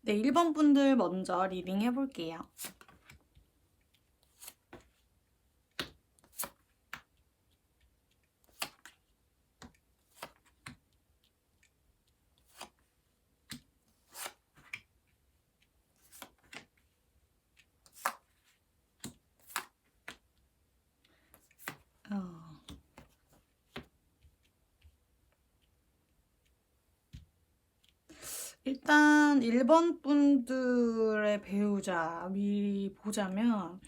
네, 1번 분들 먼저 리딩 해볼게요. 어, 일단 1번 분들의 배우자 미리 보자면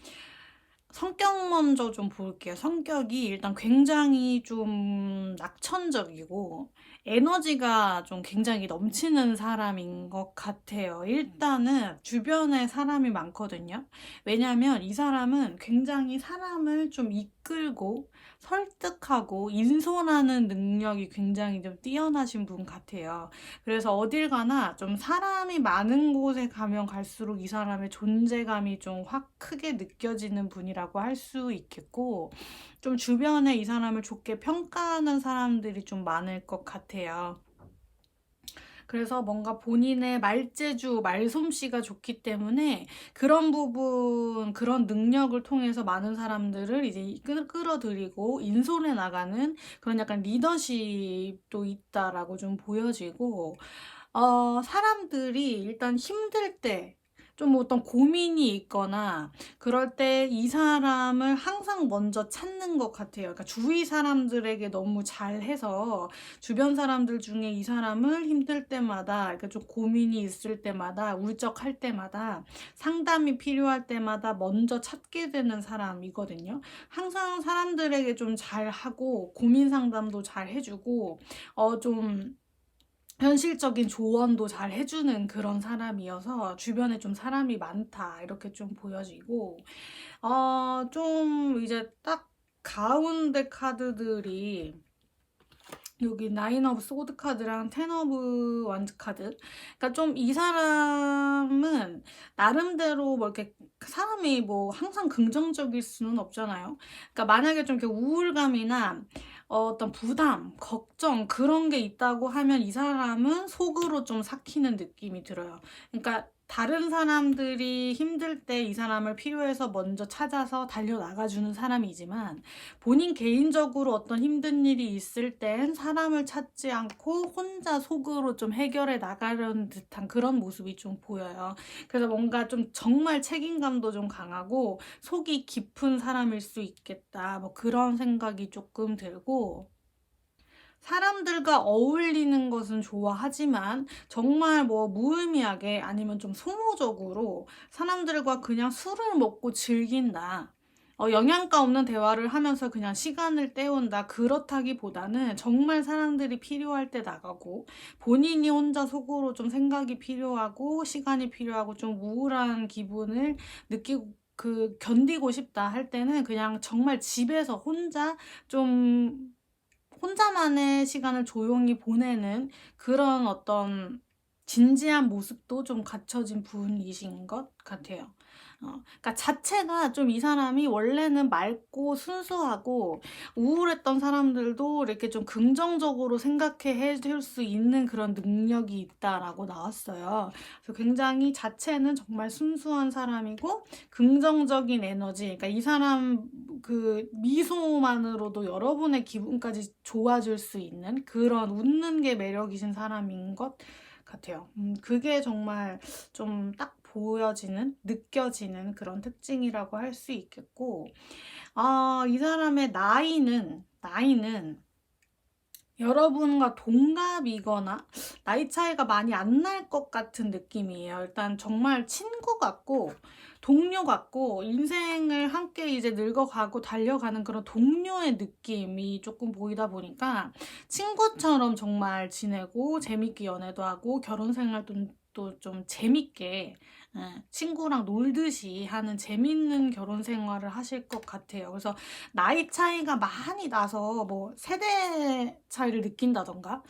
성격 먼저 좀 볼게요. 성격이 일단 굉장히 좀 낙천적이고 에너지가 좀 굉장히 넘치는 사람인 것 같아요. 일단은 주변에 사람이 많거든요. 왜냐면 이 사람은 굉장히 사람을 좀 이끌고 설득하고 인솔하는 능력이 굉장히 좀 뛰어나신 분 같아요. 그래서 어딜 가나 좀 사람이 많은 곳에 가면 갈수록 이 사람의 존재감이 좀 확 크게 느껴지는 분이라고 할 수 있겠고, 좀 주변에 이 사람을 좋게 평가하는 사람들이 좀 많을 것 같아요. 그래서 뭔가 본인의 말재주, 말솜씨가 좋기 때문에 그런 부분, 그런 능력을 통해서 많은 사람들을 이제 끌어들이고 인솔해 나가는 그런 약간 리더십도 있다라고 좀 보여지고, 사람들이 일단 힘들 때, 좀 어떤 고민이 있거나 그럴 때 이 사람을 항상 먼저 찾는 것 같아요. 그러니까 주위 사람들에게 너무 잘해서 주변 사람들 중에 이 사람을 힘들 때마다, 그러니까 좀 고민이 있을 때마다, 울적할 때마다, 상담이 필요할 때마다 먼저 찾게 되는 사람이거든요. 항상 사람들에게 좀 잘하고 고민 상담도 잘 해주고 좀 현실적인 조언도 잘 해주는 그런 사람이어서 주변에 좀 사람이 많다 이렇게 좀 보여지고, 좀 이제 딱 가운데 카드들이 여기 나인 오브 소드 카드랑 텐 오브 완즈 카드. 그러니까 좀 이 사람은 나름대로 뭐 이렇게 사람이 뭐 항상 긍정적일 수는 없잖아요. 그러니까 만약에 좀 이렇게 우울감이나 어떤 부담, 걱정 그런 게 있다고 하면 이 사람은 속으로 좀 삭히는 느낌이 들어요. 그러니까 다른 사람들이 힘들 때 이 사람을 필요해서 먼저 찾아서 달려나가주는 사람이지만, 본인 개인적으로 어떤 힘든 일이 있을 땐 사람을 찾지 않고 혼자 속으로 좀 해결해 나가려는 듯한 그런 모습이 좀 보여요. 그래서 뭔가 좀 정말 책임감도 좀 강하고 속이 깊은 사람일 수 있겠다. 뭐 그런 생각이 조금 들고, 사람들과 어울리는 것은 좋아하지만 정말 뭐 무의미하게 아니면 좀 소모적으로 사람들과 그냥 술을 먹고 즐긴다. 영양가 없는 대화를 하면서 그냥 시간을 때운다. 그렇다기보다는 정말 사람들이 필요할 때 나가고 본인이 혼자 속으로 좀 생각이 필요하고 시간이 필요하고 좀 우울한 기분을 느끼고 견디고 싶다 할 때는 그냥 정말 집에서 좀 혼자만의 시간을 조용히 보내는 그런 어떤 진지한 모습도 좀 갖춰진 분이신 것 같아요. 그러니까 자체가 좀 이 사람이 원래는 맑고 순수하고 우울했던 사람들도 이렇게 좀 긍정적으로 생각해 줄 수 있는 그런 능력이 있다라고 나왔어요. 그래서 굉장히 자체는 정말 순수한 사람이고 긍정적인 에너지, 그러니까 이 사람 그 미소만으로도 여러분의 기분까지 좋아질 수 있는 그런 웃는 게 매력이신 사람인 것 같아요. 그게 정말 좀 딱 보여지는, 느껴지는 그런 특징이라고 할 수 있겠고, 이 사람의 나이는 여러분과 동갑이거나 나이 차이가 많이 안 날 것 같은 느낌이에요. 일단 정말 친구 같고 동료 같고 인생을 함께 이제 늙어가고 달려가는 그런 동료의 느낌이 조금 보이다 보니까 친구처럼 정말 지내고 재밌게 연애도 하고 결혼 생활도 또 좀 재밌게, 친구랑 놀듯이 하는 재밌는 결혼 생활을 하실 것 같아요. 그래서 나이 차이가 많이 나서 뭐 세대 차이를 느낀다던가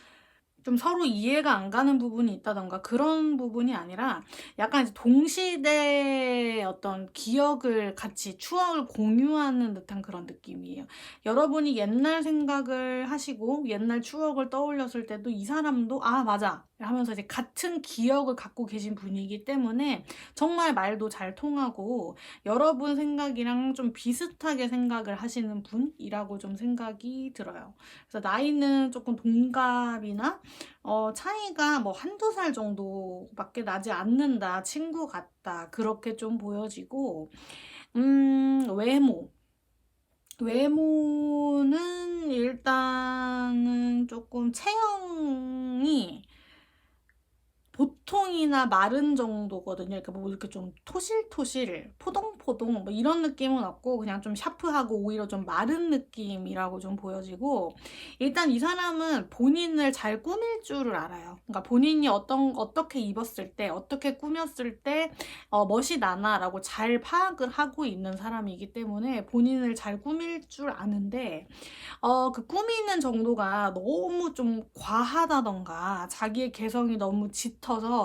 좀 서로 이해가 안 가는 부분이 있다던가 그런 부분이 아니라 약간 이제 동시대의 어떤 기억을 같이 추억을 공유하는 듯한 그런 느낌이에요. 여러분이 옛날 생각을 하시고 옛날 추억을 떠올렸을 때도 이 사람도 아 맞아 하면서 이제 같은 기억을 갖고 계신 분이기 때문에 정말 말도 잘 통하고 여러분 생각이랑 좀 비슷하게 생각을 하시는 분이라고 좀 생각이 들어요. 그래서 나이는 조금 동갑이나 차이가 뭐 한두 살 정도밖에 나지 않는다, 친구 같다, 그렇게 좀 보여지고, 외모. 외모는 일단은 조금 체형이 보통이나 마른 정도거든요. 그러니까 뭐 이렇게 좀 토실토실, 포동포동 뭐 이런 느낌은 없고 그냥 좀 샤프하고 오히려 좀 마른 느낌이라고 좀 보여지고 일단 이 사람은 본인을 잘 꾸밀 줄을 알아요. 그러니까 본인이 어떻게 입었을 때, 어떻게 꾸몄을 때 멋이 나나라고 잘 파악을 하고 있는 사람이기 때문에 본인을 잘 꾸밀 줄 아는데 그 꾸미는 정도가 너무 좀 과하다던가 자기의 개성이 너무 짙어서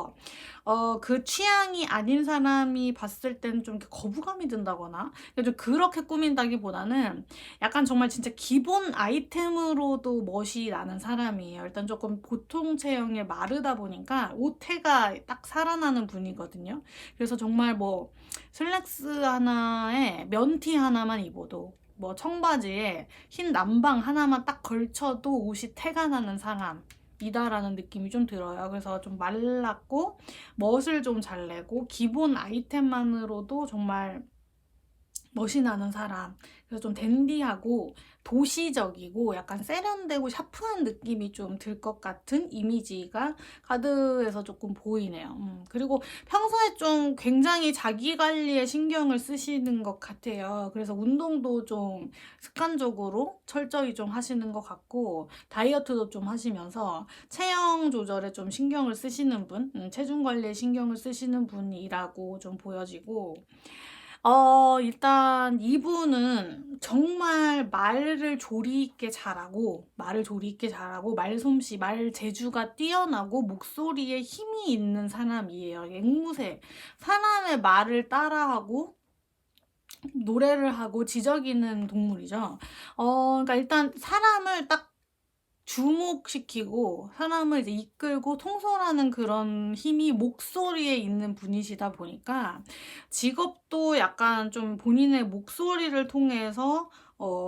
그 취향이 아닌 사람이 봤을 때는 좀 이렇게 거부감이 든다거나 좀 그렇게 꾸민다기보다는 약간 정말 진짜 기본 아이템으로도 멋이 나는 사람이에요. 일단 조금 보통 체형에 마르다 보니까 옷태가 딱 살아나는 분이거든요. 그래서 정말 뭐 슬랙스 하나에 면티 하나만 입어도 뭐 청바지에 흰 남방 하나만 딱 걸쳐도 옷이 태가 나는 사람이다라는 느낌이 좀 들어요. 그래서 좀 말랐고 멋을 좀 잘 내고 기본 아이템만으로도 정말 멋이 나는 사람. 그래서 좀 댄디하고 도시적이고 약간 세련되고 샤프한 느낌이 좀 들 것 같은 이미지가 카드에서 조금 보이네요. 그리고 평소에 좀 굉장히 자기 관리에 신경을 쓰시는 것 같아요. 그래서 운동도 좀 습관적으로 철저히 좀 하시는 것 같고 다이어트도 좀 하시면서 체형 조절에 좀 신경을 쓰시는 분, 체중 관리에 신경을 쓰시는 분이라고 좀 보여지고 일단 이분은 정말 말을 조리 있게 잘하고, 말솜씨, 말 재주가 뛰어나고, 목소리에 힘이 있는 사람이에요. 앵무새. 사람의 말을 따라하고, 노래를 하고 지저귀는 동물이죠. 그러니까 일단 사람을 딱 주목시키고 사람을 이제 이끌고 통솔하는 그런 힘이 목소리에 있는 분이시다 보니까 직업도 약간 좀 본인의 목소리를 통해서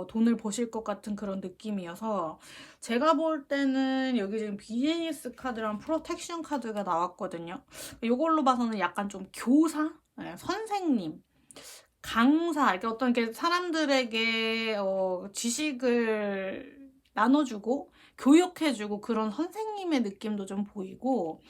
돈을 버실 것 같은 그런 느낌이어서 제가 볼 때는 여기 지금 비즈니스 카드랑 프로텍션 카드가 나왔거든요. 이걸로 봐서는 약간 좀 교사, 네, 선생님, 강사, 이렇게 어떤 게 사람들에게 지식을 나눠주고 교육해주고 그런 선생님의 느낌도 좀 보이고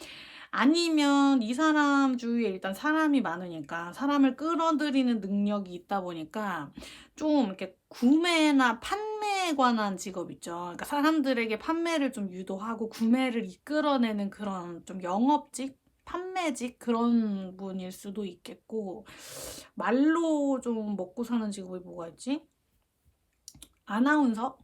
아니면 이 사람 주위에 일단 사람이 많으니까 사람을 끌어들이는 능력이 있다 보니까 좀 이렇게 구매나 판매에 관한 직업 있죠. 그러니까 사람들에게 판매를 좀 유도하고 구매를 이끌어내는 그런 좀 영업직? 판매직 그런 분일 수도 있겠고 말로 좀 먹고 사는 직업이 뭐가 있지? 아나운서?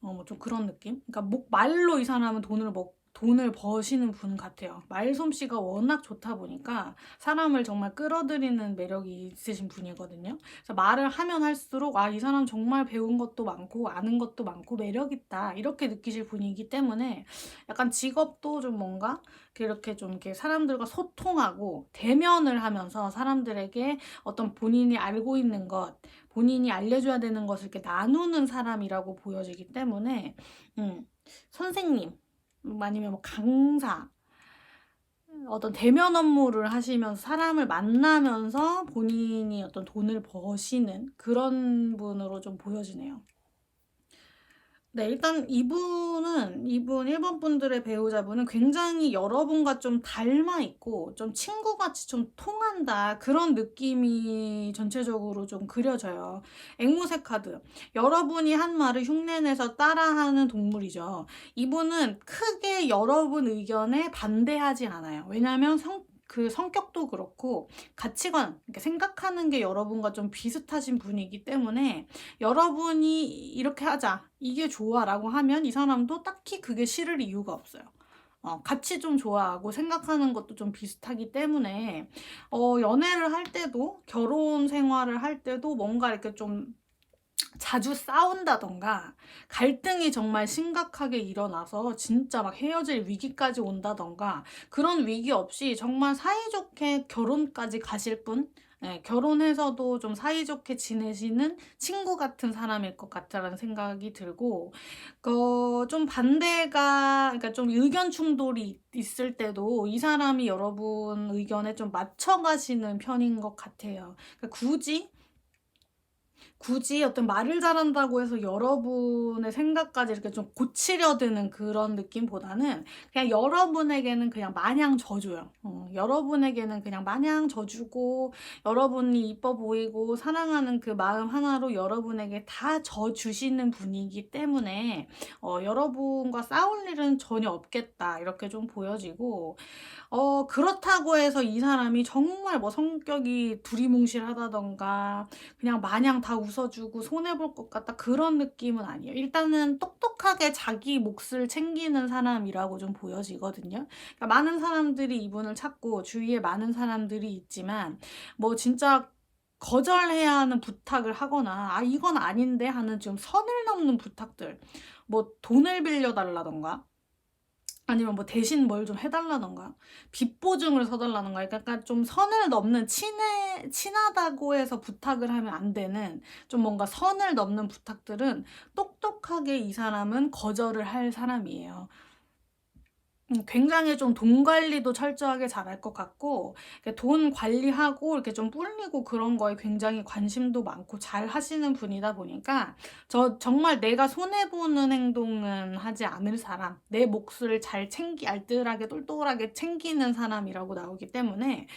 뭐 좀 그런 느낌? 그러니까 말로 이 사람은 돈을 버시는 분 같아요. 말솜씨가 워낙 좋다 보니까 사람을 정말 끌어들이는 매력이 있으신 분이거든요. 그래서 말을 하면 할수록 이 사람 정말 배운 것도 많고 아는 것도 많고 매력 있다 이렇게 느끼실 분이기 때문에 약간 직업도 좀 뭔가 이렇게 좀 이렇게 사람들과 소통하고 대면을 하면서 사람들에게 어떤 본인이 알고 있는 것 본인이 알려줘야 되는 것을 이렇게 나누는 사람이라고 보여지기 때문에 선생님 아니면 뭐 강사 어떤 대면 업무를 하시면서 사람을 만나면서 본인이 어떤 돈을 버시는 그런 분으로 좀 보여지네요. 네, 일단 이분 일본 분들의 배우자분은 굉장히 여러분과 좀 닮아 있고 좀 친구같이 좀 통한다 그런 느낌이 전체적으로 좀 그려져요. 앵무새 카드. 여러분이 한 말을 흉내내서 따라하는 동물이죠. 이분은 크게 여러분 의견에 반대하지 않아요. 왜냐하면 그 성격도 그렇고 가치관, 그러니까 생각하는 게 여러분과 좀 비슷하신 분이기 때문에 여러분이 이렇게 하자, 이게 좋아 라고 하면 이 사람도 딱히 그게 싫을 이유가 없어요. 같이 좀 좋아하고 생각하는 것도 좀 비슷하기 때문에 연애를 할 때도 결혼 생활을 할 때도 뭔가 이렇게 좀 자주 싸운다던가 갈등이 정말 심각하게 일어나서 진짜 막 헤어질 위기까지 온다던가 그런 위기 없이 정말 사이좋게 결혼까지 가실 분, 예, 결혼해서도 좀 사이좋게 지내시는 친구 같은 사람일 것 같다라는 생각이 들고, 좀 반대가, 그러니까 좀 의견 충돌이 있을 때도 이 사람이 여러분 의견에 좀 맞춰가시는 편인 것 같아요. 그러니까 굳이 어떤 말을 잘한다고 해서 여러분의 생각까지 이렇게 좀 고치려 드는 그런 느낌보다는 그냥 여러분에게는 그냥 마냥 져줘요. 여러분에게는 그냥 마냥 져주고 여러분이 이뻐 보이고 사랑하는 그 마음 하나로 여러분에게 다 져주시는 분이기 때문에 여러분과 싸울 일은 전혀 없겠다 이렇게 좀 보여지고, 그렇다고 해서 이 사람이 정말 뭐 성격이 두리뭉실하다던가 그냥 마냥 다 웃어주고 손해볼 것 같다 그런 느낌은 아니에요. 일단은 똑똑하게 자기 몫을 챙기는 사람이라고 좀 보여지거든요. 그러니까 많은 사람들이 이분을 찾고 주위에 많은 사람들이 있지만 뭐 진짜 거절해야 하는 부탁을 하거나 이건 아닌데 하는 좀 선을 넘는 부탁들, 뭐 돈을 빌려달라던가 아니면 뭐 대신 뭘 좀 해달라던가 빚보증을 서달라던가, 그러니까 좀 선을 넘는 친하다고 해서 부탁을 하면 안 되는 좀 뭔가 선을 넘는 부탁들은 똑똑하게 이 사람은 거절을 할 사람이에요. 굉장히 좀 돈 관리도 철저하게 잘할 것 같고, 돈 관리하고 이렇게 좀 불리고 그런 거에 굉장히 관심도 많고 잘 하시는 분이다 보니까 정말 내가 손해보는 행동은 하지 않을 사람, 내 몫을 잘 알뜰하게 똘똘하게 챙기는 사람이라고 나오기 때문에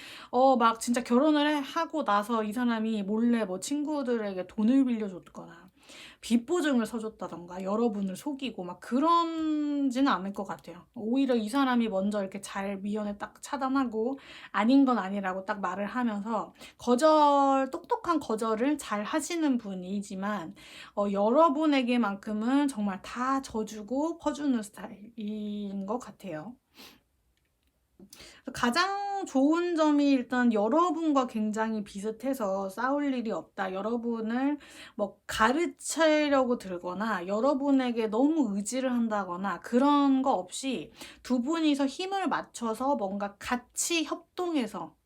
막 진짜 결혼을 하고 나서 이 사람이 몰래 뭐 친구들에게 돈을 빌려줬거나 빚보증을 서줬다던가 여러분을 속이고 막 그런지는 않을 것 같아요. 오히려 이 사람이 먼저 이렇게 잘 미연에 딱 차단하고 아닌 건 아니라고 딱 말을 하면서 똑똑한 거절을 잘 하시는 분이지만 여러분에게만큼은 정말 다 져주고 퍼주는 스타일인 것 같아요. 가장 좋은 점이 일단 여러분과 굉장히 비슷해서 싸울 일이 없다. 여러분을 뭐 가르치려고 들거나 여러분에게 너무 의지를 한다거나 그런 거 없이 두 분이서 힘을 맞춰서 뭔가 같이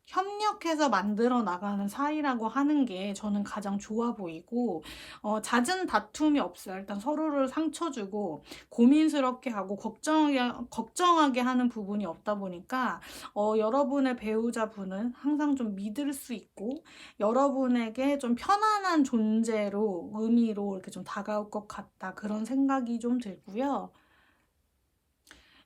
협력해서 만들어 나가는 사이라고 하는 게 저는 가장 좋아 보이고, 잦은 다툼이 없어요. 일단 서로를 상처 주고 고민스럽게 하고 걱정하게 하는 부분이 없다 보니까 여러분의 배우자분은 항상 좀 믿을 수 있고 여러분에게 좀 편안한 존재로 의미로 이렇게 좀 다가올 것 같다 그런 생각이 좀 들고요.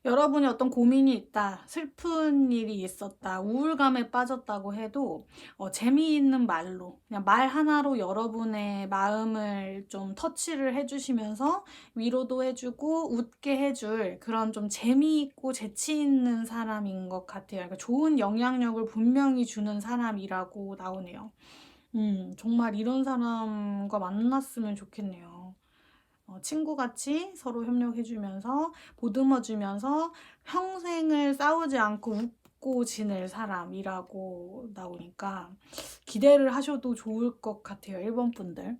여러분이 어떤 고민이 있다, 슬픈 일이 있었다, 우울감에 빠졌다고 해도 재미있는 말로 그냥 말 하나로 여러분의 마음을 좀 터치를 해주시면서 위로도 해주고 웃게 해줄 그런 좀 재미있고 재치 있는 사람인 것 같아요. 그러니까 좋은 영향력을 분명히 주는 사람이라고 나오네요. 정말 이런 사람과 만났으면 좋겠네요. 친구같이 서로 협력해주면서 보듬어주면서 평생을 싸우지 않고 웃고 지낼 사람이라고 나오니까 기대를 하셔도 좋을 것 같아요. 1번 분들.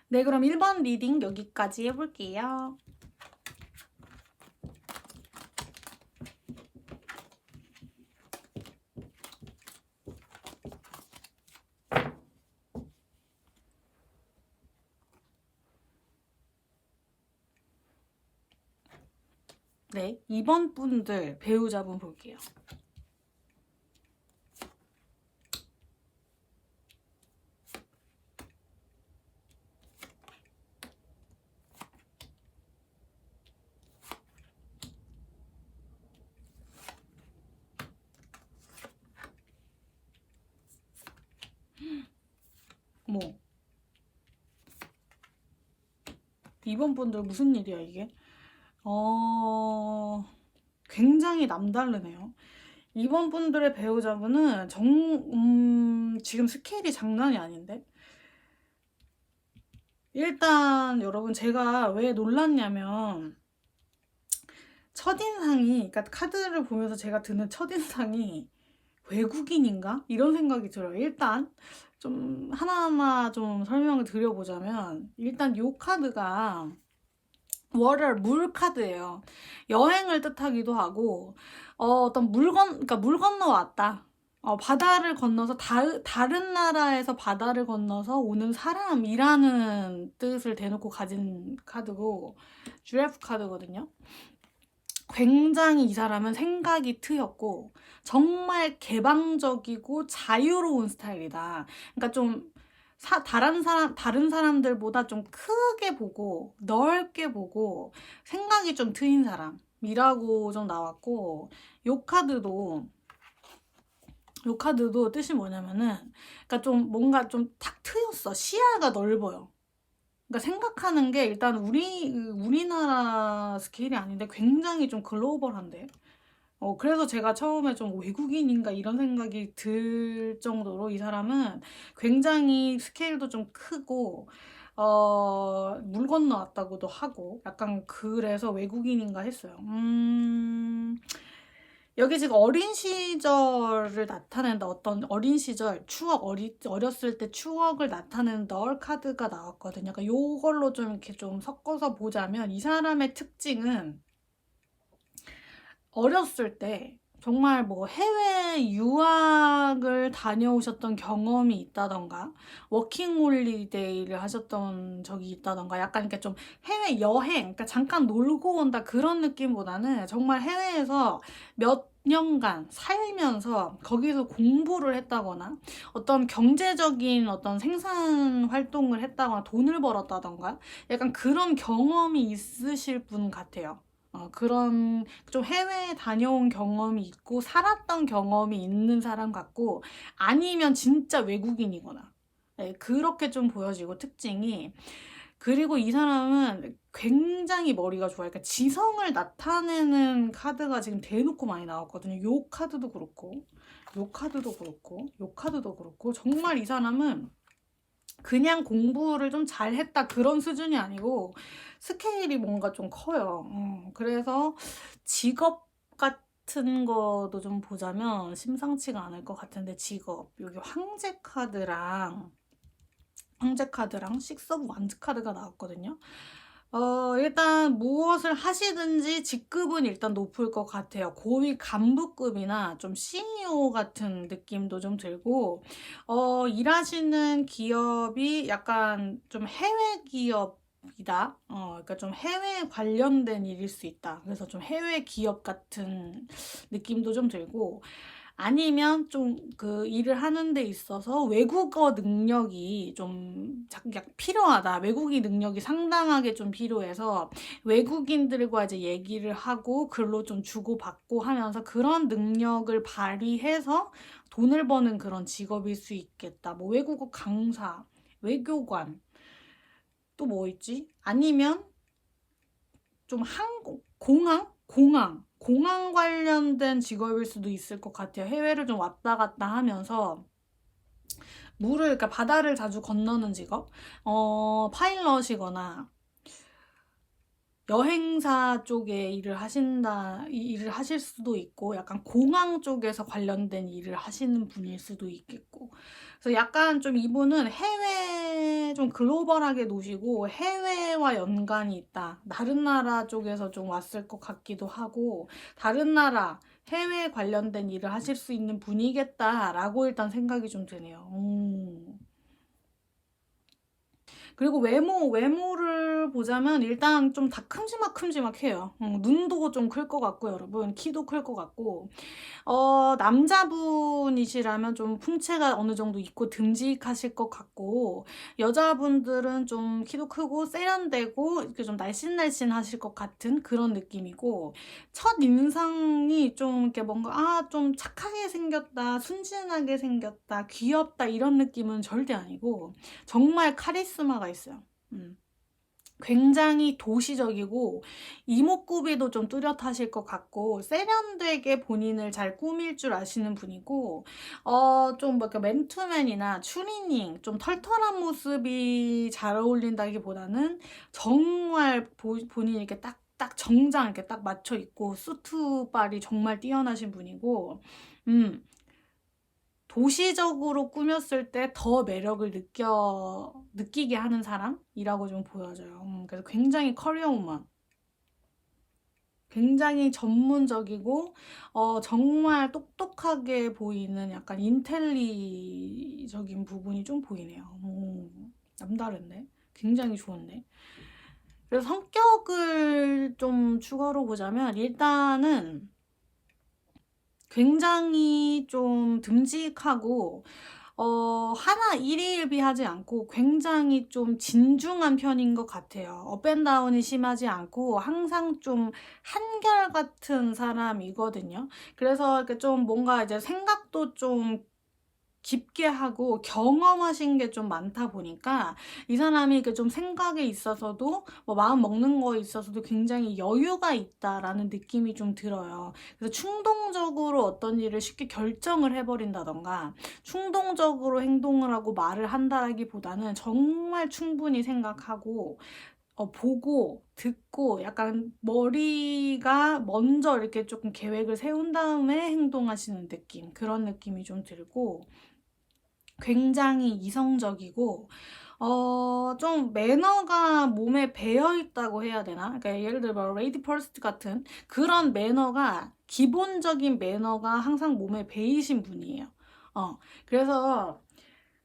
네, 그럼 1번 리딩 여기까지 해볼게요. 네, 2번 분들 배우자분 볼게요. 뭐 2번 분들 무슨 일이야 이게? 굉장히 남다르네요. 2번 분들의 배우자분은 지금 스케일이 장난이 아닌데? 일단 여러분 제가 왜 놀랐냐면 첫인상이, 그러니까 카드를 보면서 제가 드는 첫인상이 외국인인가? 이런 생각이 들어요. 일단 좀 하나하나 좀 설명을 드려보자면, 일단 요 카드가 워터, 물 카드예요. 여행을 뜻하기도 하고, 어떤 그러니까 물 건너 왔다. 바다를 건너서 다른 나라에서 바다를 건너서 오는 사람이라는 뜻을 대놓고 가진 카드고, 주레프 카드거든요. 굉장히 이 사람은 생각이 트였고 정말 개방적이고 자유로운 스타일이다. 그러니까 좀 다른 사람들보다 좀 크게 보고 넓게 보고 생각이 좀 트인 사람이라고 좀 나왔고, 요 카드도 뜻이 뭐냐면은, 그러니까 좀 뭔가 좀 탁 트였어. 시야가 넓어요. 그러니까 생각하는 게 일단 우리나라 스케일이 아닌데 굉장히 좀 글로벌한데. 그래서 제가 처음에 좀 외국인인가 이런 생각이 들 정도로 이 사람은 굉장히 스케일도 좀 크고, 물 건너왔다고도 하고, 약간 그래서 외국인인가 했어요. 여기 지금 어린 시절을 나타낸다. 어떤 어린 시절, 어렸을 때 추억을 나타내는 널 카드가 나왔거든요. 그러니까 요걸로 좀 이렇게 좀 섞어서 보자면, 이 사람의 특징은 어렸을 때 정말 뭐 해외 유학을 다녀오셨던 경험이 있다던가, 워킹 홀리데이를 하셨던 적이 있다던가, 약간 이렇게 좀 해외 여행, 그러니까 잠깐 놀고 온다 그런 느낌보다는 정말 해외에서 몇 년간 살면서 거기서 공부를 했다거나, 어떤 경제적인 어떤 생산 활동을 했다거나, 돈을 벌었다던가, 약간 그런 경험이 있으실 분 같아요. 그런 좀 해외에 다녀온 경험이 있고 살았던 경험이 있는 사람 같고, 아니면 진짜 외국인이거나, 네, 그렇게 좀 보여지고 특징이. 그리고 이 사람은 굉장히 머리가 좋아요. 그러니까 지성을 나타내는 카드가 지금 대놓고 많이 나왔거든요. 요 카드도 그렇고, 요 카드도 그렇고, 요 카드도 그렇고, 정말 이 사람은 그냥 공부를 좀 잘했다 그런 수준이 아니고 스케일이 뭔가 좀 커요. 그래서 직업 같은 거도 좀 보자면 심상치가 않을 것 같은데, 직업 여기 황제 카드랑 식스 오브 완즈 카드가 나왔거든요. 일단 무엇을 하시든지 직급은 일단 높을 것 같아요. 고위 간부급이나 좀 CEO 같은 느낌도 좀 들고, 일하시는 기업이 약간 좀 해외 기업이다. 그러니까 좀 해외 관련된 일일 수 있다. 그래서 좀 해외 기업 같은 느낌도 좀 들고, 아니면 좀 그 일을 하는 데 있어서 외국어 능력이 좀 필요하다. 외국인 능력이 상당하게 좀 필요해서 외국인들과 이제 얘기를 하고 글로 좀 주고받고 하면서 그런 능력을 발휘해서 돈을 버는 그런 직업일 수 있겠다. 뭐 외국어 강사, 외교관, 또 뭐 있지? 아니면 좀 공항 관련된 직업일 수도 있을 것 같아요. 해외를 좀 왔다 갔다 하면서 그러니까 바다를 자주 건너는 직업, 파일럿이거나 여행사 쪽에 일을 하실 수도 있고, 약간 공항 쪽에서 관련된 일을 하시는 분일 수도 있겠고. 그래서 약간 좀 이분은 해외 좀 글로벌하게 노시고 해외와 연관이 있다. 다른 나라 쪽에서 좀 왔을 것 같기도 하고, 다른 나라 해외 관련된 일을 하실 수 있는 분이겠다라고 일단 생각이 좀 드네요. 그리고 외모를 보자면 일단 좀 다 큼지막해요. 눈도 좀 클 것 같고, 여러분 키도 클 것 같고, 남자분이시라면 좀 풍채가 어느 정도 있고 듬직하실 것 같고, 여자분들은 좀 키도 크고 세련되고 이렇게 좀 날씬날씬하실 것 같은 그런 느낌이고, 첫 인상이 좀 이렇게 뭔가 좀 착하게 생겼다, 순진하게 생겼다, 귀엽다 이런 느낌은 절대 아니고 정말 카리스마가 있어요. 굉장히 도시적이고 이목구비도 좀 뚜렷하실 것 같고, 세련되게 본인을 잘 꾸밀 줄 아시는 분이고, 좀 뭐 맨투맨이나 추리닝 좀 털털한 모습이 잘 어울린다기보다는 정말 본인이 이렇게 딱 딱 정장 이렇게 딱 맞춰 입고 수트빨이 정말 뛰어나신 분이고, 도시적으로 꾸몄을 때 더 매력을 느끼게 하는 사람이라고 좀 보여져요. 그래서 굉장히 커리어 우먼. 굉장히 전문적이고, 정말 똑똑하게 보이는 약간 인텔리적인 부분이 좀 보이네요. 남다른데? 굉장히 좋은데? 그래서 성격을 좀 추가로 보자면, 일단은 굉장히 좀 듬직하고, 하나 일희일비하지 않고 굉장히 좀 진중한 편인 것 같아요. 업앤다운이 심하지 않고 항상 좀 한결같은 사람이거든요. 그래서 이렇게 좀 뭔가 이제 생각도 좀 깊게 하고 경험하신 게 좀 많다 보니까 이 사람이 이렇게 좀 생각에 있어서도 뭐 마음 먹는 거에 있어서도 굉장히 여유가 있다라는 느낌이 좀 들어요. 그래서 충동적으로 어떤 일을 쉽게 결정을 해버린다던가 충동적으로 행동을 하고 말을 한다라기보다는 정말 충분히 생각하고 보고 듣고 약간 머리가 먼저 이렇게 조금 계획을 세운 다음에 행동하시는 느낌, 그런 느낌이 좀 들고 굉장히 이성적이고 좀 매너가 몸에 배어 있다고 해야 되나? 그러니까 예를 들어 레이디 퍼스트 같은 그런 매너가 기본적인 매너가 항상 몸에 배이신 분이에요. 그래서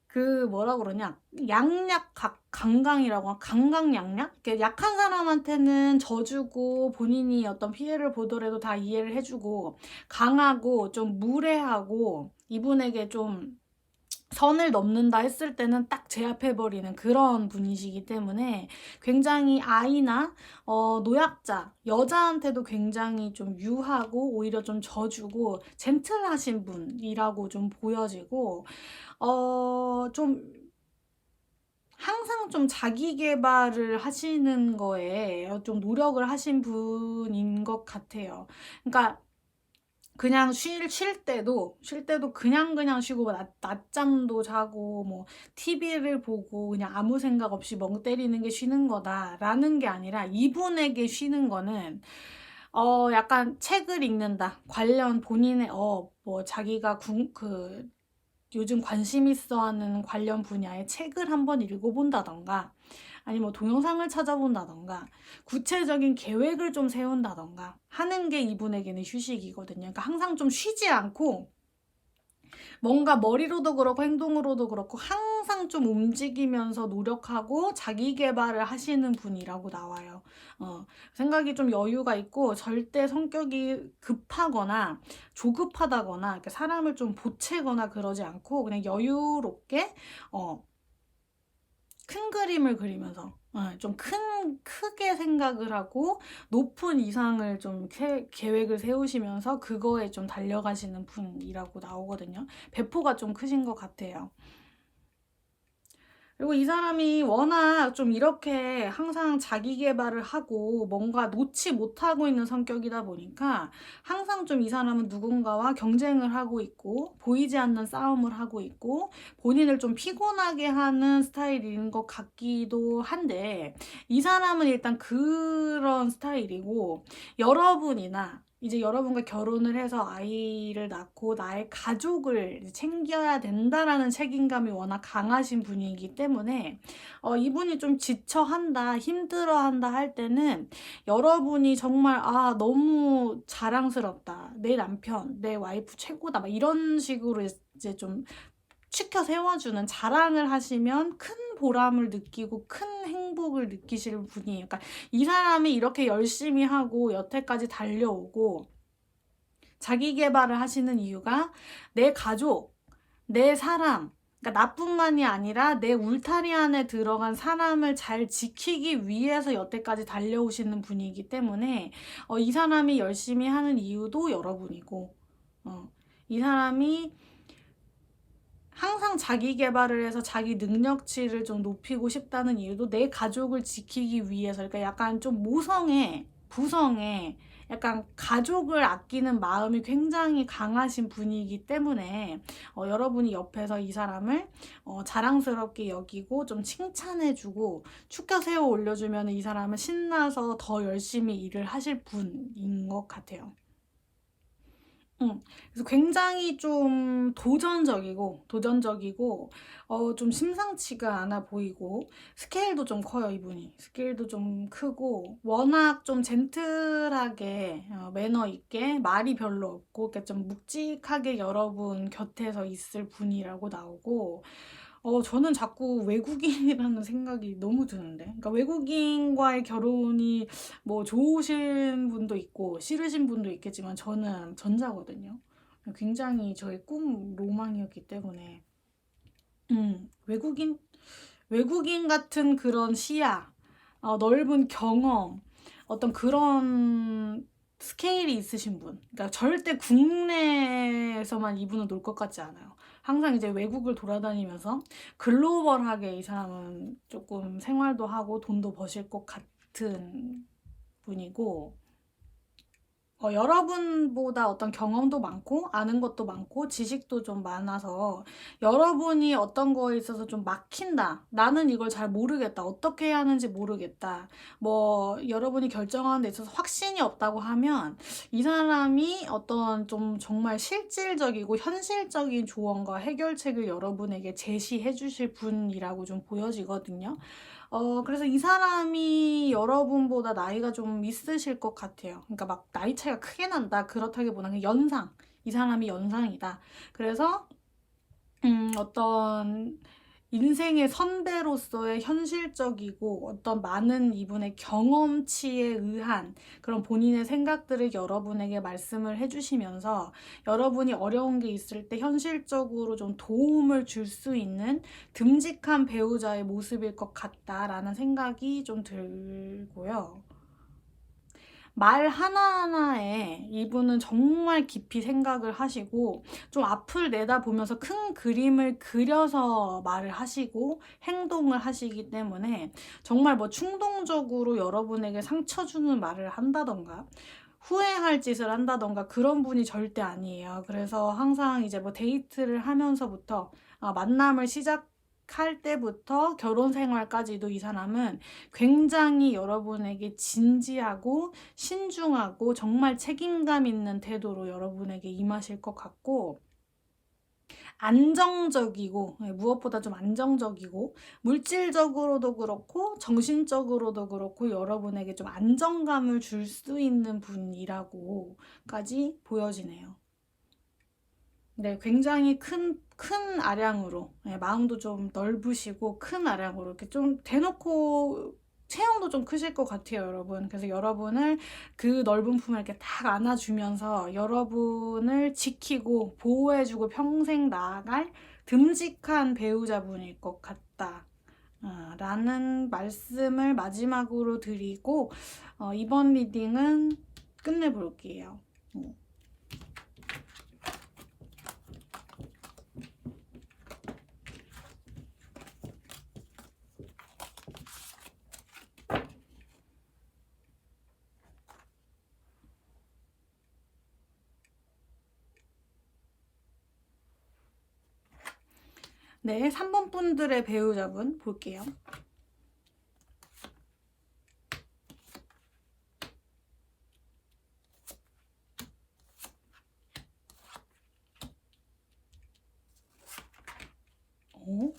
그 뭐라 그러냐? 양약 강강이라고 강강약약? 이렇게 약한 사람한테는 져주고 본인이 어떤 피해를 보더라도 다 이해를 해주고 강하고 좀 무례하고 이분에게 좀 선을 넘는다 했을 때는 딱 제압해버리는 그런 분이시기 때문에 굉장히 아이나 노약자, 여자한테도 굉장히 좀 유하고 오히려 좀 져주고 젠틀하신 분이라고 좀 보여지고 좀 항상 좀 자기 개발을 하시는 거에 좀 노력을 하신 분인 것 같아요. 그러니까 그냥 쉴 때도 그냥 쉬고 뭐 낮잠도 자고 뭐 TV를 보고 그냥 아무 생각 없이 멍 때리는 게 쉬는 거다라는 게 아니라 이분에게 쉬는 거는 약간 책을 읽는다. 관련 본인의 뭐 자기가 요즘 관심 있어 하는 관련 분야의 책을 한번 읽어본다던가 아니면 뭐 동영상을 찾아본다던가 구체적인 계획을 좀 세운다던가 하는 게 이분에게는 휴식이거든요. 그러니까 항상 좀 쉬지 않고 뭔가 머리로도 그렇고 행동으로도 그렇고 항상 좀 움직이면서 노력하고 자기 개발을 하시는 분이라고 나와요. 생각이 좀 여유가 있고 절대 성격이 급하거나 조급하다거나 이렇게 사람을 좀 보채거나 그러지 않고 그냥 여유롭게 큰 그림을 그리면서 좀 크게 생각을 하고 높은 이상을 좀 계획을 세우시면서 그거에 좀 달려가시는 분이라고 나오거든요. 배포가 좀 크신 것 같아요. 그리고 이 사람이 워낙 좀 이렇게 항상 자기 개발을 하고 뭔가 놓지 못하고 있는 성격이다 보니까 항상 좀 이 사람은 누군가와 경쟁을 하고 있고 보이지 않는 싸움을 하고 있고 본인을 좀 피곤하게 하는 스타일인 것 같기도 한데 이 사람은 일단 그런 스타일이고 여러분이나 이제 여러분과 결혼을 해서 아이를 낳고 나의 가족을 챙겨야 된다라는 책임감이 워낙 강하신 분이기 때문에 이분이 좀 지쳐한다, 힘들어한다 할 때는 여러분이 정말 너무 자랑스럽다, 내 남편, 내 와이프 최고다 막 이런 식으로 이제 좀 치켜 세워주는 자랑을 하시면 큰 보람을 느끼고 큰 행복을 느끼실 분이에요. 그러니까 이 사람이 이렇게 열심히 하고 여태까지 달려오고 자기 개발을 하시는 이유가 내 가족, 내 사람, 그러니까 나뿐만이 아니라 내 울타리 안에 들어간 사람을 잘 지키기 위해서 여태까지 달려오시는 분이기 때문에 이 사람이 열심히 하는 이유도 여러분이고 이 사람이 항상 자기 개발을 해서 자기 능력치를 좀 높이고 싶다는 이유도 내 가족을 지키기 위해서 그러니까 약간 좀 모성애, 부성애 약간 가족을 아끼는 마음이 굉장히 강하신 분이기 때문에 여러분이 옆에서 이 사람을 자랑스럽게 여기고 좀 칭찬해주고 축하 세워 올려주면 이 사람은 신나서 더 열심히 일을 하실 분인 것 같아요. 그래서 굉장히 좀 도전적이고, 좀 심상치가 않아 보이고, 스케일도 좀 커요, 이분이. 스케일도 좀 크고, 워낙 좀 젠틀하게, 매너 있게, 말이 별로 없고, 이렇게 좀 묵직하게 여러분 곁에서 있을 분이라고 나오고, 저는 자꾸 외국인이라는 생각이 너무 드는데. 그러니까 외국인과의 결혼이 뭐 좋으신 분도 있고 싫으신 분도 있겠지만 저는 전자거든요. 굉장히 저의 꿈 로망이었기 때문에 외국인 같은 그런 시야, 넓은 경험, 어떤 그런 스케일이 있으신 분. 그러니까 절대 국내에서만 이분은 놀 것 같지 않아요. 항상 이제 외국을 돌아다니면서 글로벌하게 이 사람은 조금 생활도 하고 돈도 버실 것 같은 분이고, 여러분보다 어떤 경험도 많고 아는 것도 많고 지식도 좀 많아서 여러분이 어떤 거에 있어서 좀 막힌다. 나는 이걸 잘 모르겠다. 어떻게 해야 하는지 모르겠다. 뭐 여러분이 결정하는 데 있어서 확신이 없다고 하면 이 사람이 어떤 좀 정말 실질적이고 현실적인 조언과 해결책을 여러분에게 제시해 주실 분이라고 좀 보여지거든요. 그래서 이 사람이 여러분보다 나이가 좀 있으실 것 같아요. 그러니까 막 나이 차이가 크게 난다. 그렇다기보다는 연상. 이 사람이 연상이다. 그래서, 어떤 인생의 선배로서의 현실적이고 어떤 많은 이분의 경험치에 의한 그런 본인의 생각들을 여러분에게 말씀을 해주시면서 여러분이 어려운 게 있을 때 현실적으로 좀 도움을 줄 수 있는 듬직한 배우자의 모습일 것 같다라는 생각이 좀 들고요. 말 하나하나에 이분은 정말 깊이 생각을 하시고 좀 앞을 내다보면서 큰 그림을 그려서 말을 하시고 행동을 하시기 때문에 정말 뭐 충동적으로 여러분에게 상처 주는 말을 한다던가 후회할 짓을 한다던가 그런 분이 절대 아니에요. 그래서 항상 이제 뭐 데이트를 하면서부터 만남을 시작할 때부터 결혼 생활까지도 이 사람은 굉장히 여러분에게 진지하고 신중하고 정말 책임감 있는 태도로 여러분에게 임하실 것 같고 안정적이고 무엇보다 좀 안정적이고 물질적으로도 그렇고 정신적으로도 그렇고 여러분에게 좀 안정감을 줄 수 있는 분이라고까지 보여지네요. 네, 굉장히 큰 아량으로, 마음도 좀 넓으시고 큰 아량으로 이렇게 좀 대놓고 체형도 좀 크실 것 같아요, 여러분. 그래서 여러분을 그 넓은 품에 이렇게 딱 안아주면서 여러분을 지키고 보호해주고 평생 나아갈 듬직한 배우자분일 것 같다. 라는 말씀을 마지막으로 드리고, 이번 리딩은 끝내볼게요. 네, 3번 분들의 배우자분 볼게요. 오.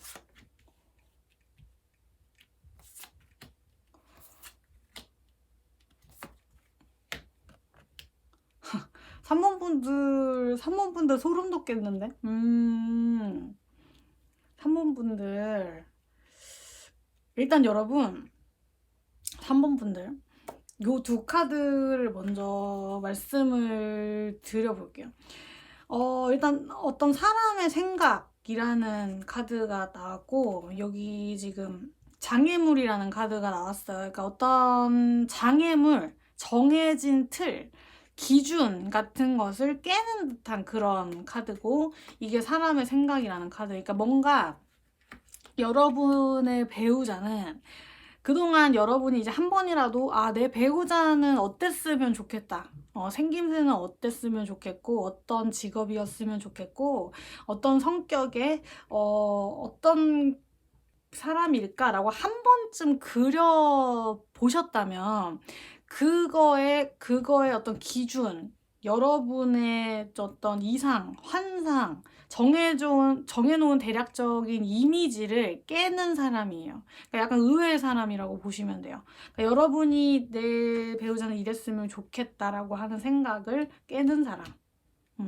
3번 분들 소름 돋겠는데? 3번 분들. 일단 여러분, 3번 분들. 요 두 카드를 먼저 말씀을 드려볼게요. 일단 어떤 사람의 생각이라는 카드가 나왔고, 여기 지금 장애물이라는 카드가 나왔어요. 그러니까 어떤 장애물, 정해진 틀, 기준 같은 것을 깨는 듯한 그런 카드고, 이게 사람의 생각이라는 카드. 그러니까 뭔가 여러분의 배우자는 그동안 여러분이 이제 한 번이라도 내 배우자는 어땠으면 좋겠다. 생김새는 어땠으면 좋겠고, 어떤 직업이었으면 좋겠고, 어떤 성격의 어떤 사람일까라고 한 번쯤 그려보셨다면 그거의 어떤 기준, 여러분의 어떤 이상, 환상, 정해놓은 대략적인 이미지를 깨는 사람이에요. 그러니까 약간 의외의 사람이라고 보시면 돼요. 그러니까 여러분이 내 배우자는 이랬으면 좋겠다라고 하는 생각을 깨는 사람.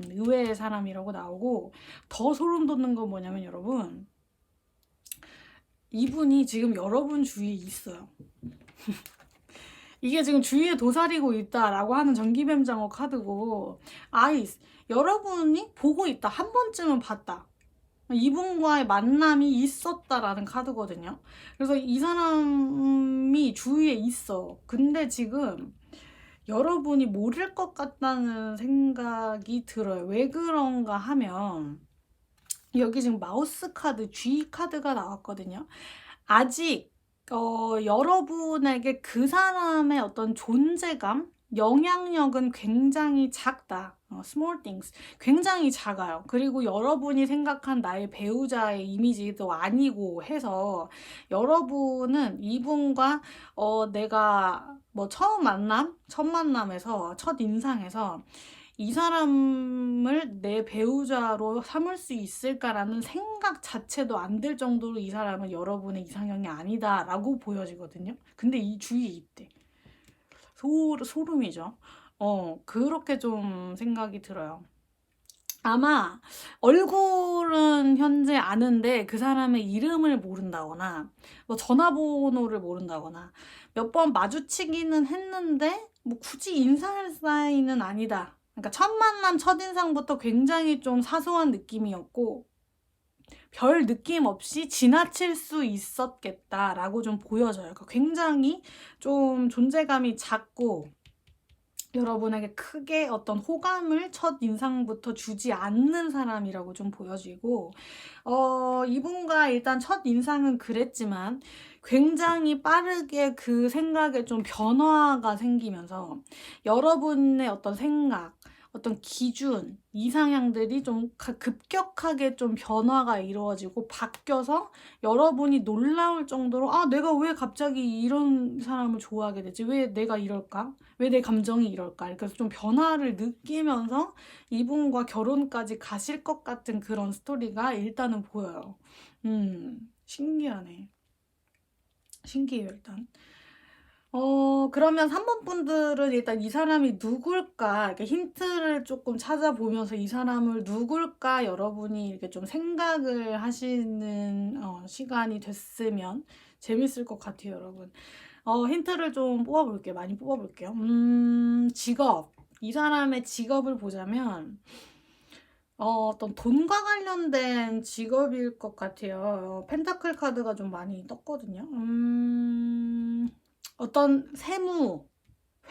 의외의 사람이라고 나오고, 더 소름 돋는 건 뭐냐면 여러분, 이분이 지금 여러분 주위에 있어요. 이게 지금 주위에 도사리고 있다라고 하는 전기뱀장어 카드고, 여러분이 보고 있다. 한 번쯤은 봤다. 이분과의 만남이 있었다라는 카드거든요. 그래서 이 사람이 주위에 있어. 근데 지금 여러분이 모를 것 같다는 생각이 들어요. 왜 그런가 하면 여기 지금 마우스 카드, G 카드가 나왔거든요. 아직 여러분에게 그 사람의 어떤 존재감, 영향력은 굉장히 작다. small things. 굉장히 작아요. 그리고 여러분이 생각한 나의 배우자의 이미지도 아니고 해서 여러분은 이분과 내가 뭐 첫 만남에서, 첫 인상에서 이 사람을 내 배우자로 삼을 수 있을까라는 생각 자체도 안 들 정도로 이 사람은 여러분의 이상형이 아니다라고 보여지거든요. 근데 이 주위에 있대. 소름이죠. 그렇게 좀 생각이 들어요. 아마 얼굴은 현재 아는데 그 사람의 이름을 모른다거나 뭐 전화번호를 모른다거나 몇 번 마주치기는 했는데 뭐 굳이 인사할 사이는 아니다. 그러니까 첫 만남 첫인상부터 굉장히 좀 사소한 느낌이었고 별 느낌 없이 지나칠 수 있었겠다라고 좀 보여져요. 그러니까 굉장히 좀 존재감이 작고 여러분에게 크게 어떤 호감을 첫 인상부터 주지 않는 사람이라고 좀 보여지고, 이분과 일단 첫 인상은 그랬지만 굉장히 빠르게 그 생각에 좀 변화가 생기면서 여러분의 어떤 생각, 어떤 기준, 이상향들이 좀 급격하게 좀 변화가 이루어지고 바뀌어서 여러분이 놀라울 정도로 내가 왜 갑자기 이런 사람을 좋아하게 되지? 왜 내가 이럴까? 왜 내 감정이 이럴까? 그래서 좀 변화를 느끼면서 이분과 결혼까지 가실 것 같은 그런 스토리가 일단은 보여요. 신기하네. 신기해요, 일단. 그러면 3번 분들은 일단 이 사람이 누굴까, 이렇게 힌트를 조금 찾아보면서 이 사람을 누굴까 여러분이 이렇게 좀 생각을 하시는 시간이 됐으면 재밌을 것 같아요, 여러분. 힌트를 좀 뽑아볼게요. 많이 뽑아볼게요. 직업. 이 사람의 직업을 보자면, 어떤 돈과 관련된 직업일 것 같아요. 펜타클 카드가 좀 많이 떴거든요. 어떤 세무,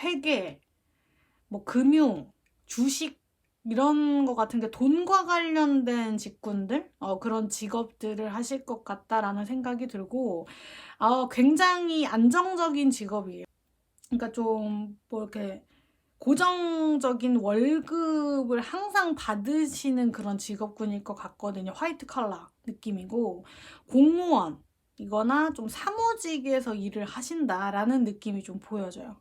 회계, 뭐 금융, 주식 이런 거 같은데 돈과 관련된 직군들 그런 직업들을 하실 것 같다라는 생각이 들고 굉장히 안정적인 직업이에요. 그러니까 좀 뭐 이렇게 고정적인 월급을 항상 받으시는 그런 직업군일 것 같거든요. 화이트 칼라 느낌이고 공무원 이거나 좀 사무직에서 일을 하신다라는 느낌이 좀 보여져요.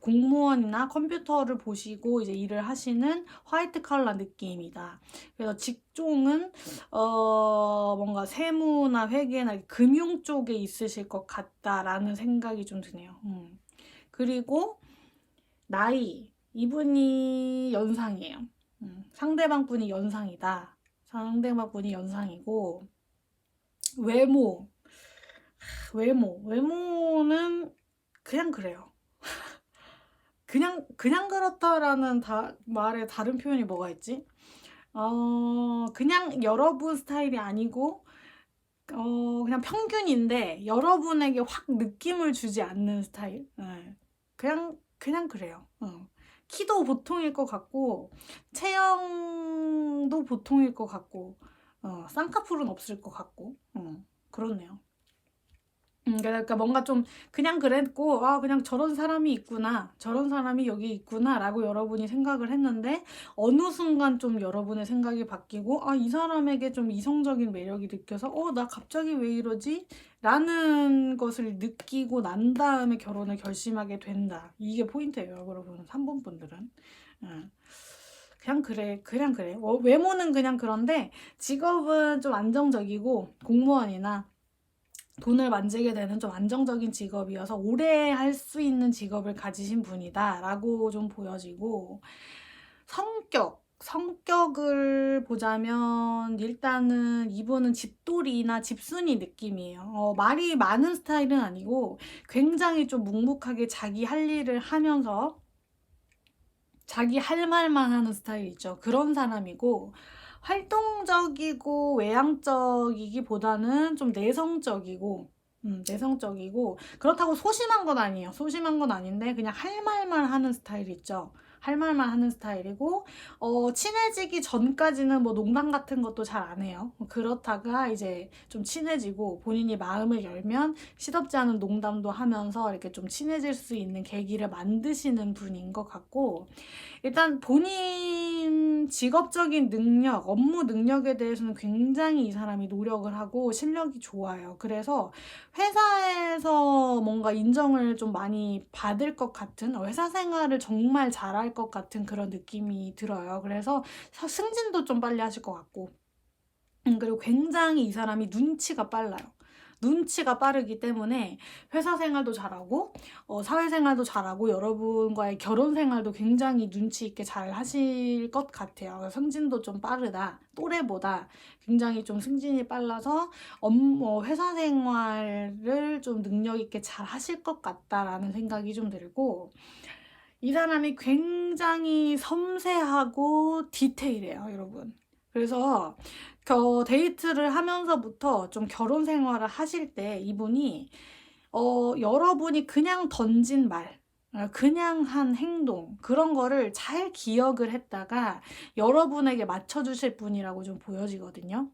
공무원이나 컴퓨터를 보시고 이제 일을 하시는 화이트 칼라 느낌이다. 그래서 직종은 뭔가 세무나 회계나 금융 쪽에 있으실 것 같다라는 생각이 좀 드네요. 그리고 나이 이분이 연상이에요. 상대방 분이 연상이다. 상대방 분이 연상이고 외모는 그냥 그래요. 그냥 그렇다라는 말에 다른 표현이 뭐가 있지? 그냥 여러분 스타일이 아니고 그냥 평균인데 여러분에게 확 느낌을 주지 않는 스타일. 네. 그냥 그래요. 키도 보통일 것 같고 체형도 보통일 것 같고 쌍꺼풀은 없을 것 같고 그렇네요. 그러니까 뭔가 좀 그냥 그랬고, 아, 그냥 저런 사람이 있구나, 저런 사람이 여기 있구나 라고 여러분이 생각을 했는데, 어느 순간 좀 여러분의 생각이 바뀌고, 아, 이 사람에게 좀 이성적인 매력이 느껴서, 나 갑자기 왜 이러지? 라는 것을 느끼고 난 다음에 결혼을 결심하게 된다. 이게 포인트예요, 여러분. 3번 분들은. 응. 그냥 그래, 그냥 그래. 외모는 그냥 그런데 직업은 좀 안정적이고, 공무원이나 돈을 만지게 되는 좀 안정적인 직업이어서 오래 할 수 있는 직업을 가지신 분이다 라고 좀 보여지고, 성격을 보자면 일단은 이분은 집돌이나 집순이 느낌이에요. 말이 많은 스타일은 아니고 굉장히 좀 묵묵하게 자기 할 일을 하면서 자기 할 말만 하는 스타일 있죠. 그런 사람이고, 활동적이고 외향적이기보다는 좀 내성적이고, 그렇다고 소심한 건 아니에요. 소심한 건 아닌데 그냥 할 말만 하는 스타일 있죠. 할 말만 하는 스타일이고, 친해지기 전까지는 뭐 농담 같은 것도 잘 안 해요. 그렇다가 이제 좀 친해지고 본인이 마음을 열면 시덥지 않은 농담도 하면서 이렇게 좀 친해질 수 있는 계기를 만드시는 분인 것 같고, 일단 본인 직업적인 능력, 업무 능력에 대해서는 굉장히 이 사람이 노력을 하고 실력이 좋아요. 그래서 회사에서 뭔가 인정을 좀 많이 받을 것 같은, 회사 생활을 정말 잘할 것 같은 그런 느낌이 들어요. 그래서 승진도 좀 빨리 하실 것 같고, 그리고 굉장히 이 사람이 눈치가 빨라요. 눈치가 빠르기 때문에 회사 생활도 잘하고, 사회생활도 잘하고, 여러분과의 결혼 생활도 굉장히 눈치 있게 잘 하실 것 같아요. 승진도 좀 빠르다. 또래보다 굉장히 좀 승진이 빨라서 회사 생활을 좀 능력 있게 잘 하실 것 같다라는 생각이 좀 들고, 이 사람이 굉장히 섬세하고 디테일해요, 여러분. 그래서 데이트를 하면서부터 좀 결혼 생활을 하실 때 이분이 여러분이 그냥 던진 말, 그냥 한 행동, 그런 거를 잘 기억을 했다가 여러분에게 맞춰주실 분이라고 좀 보여지거든요.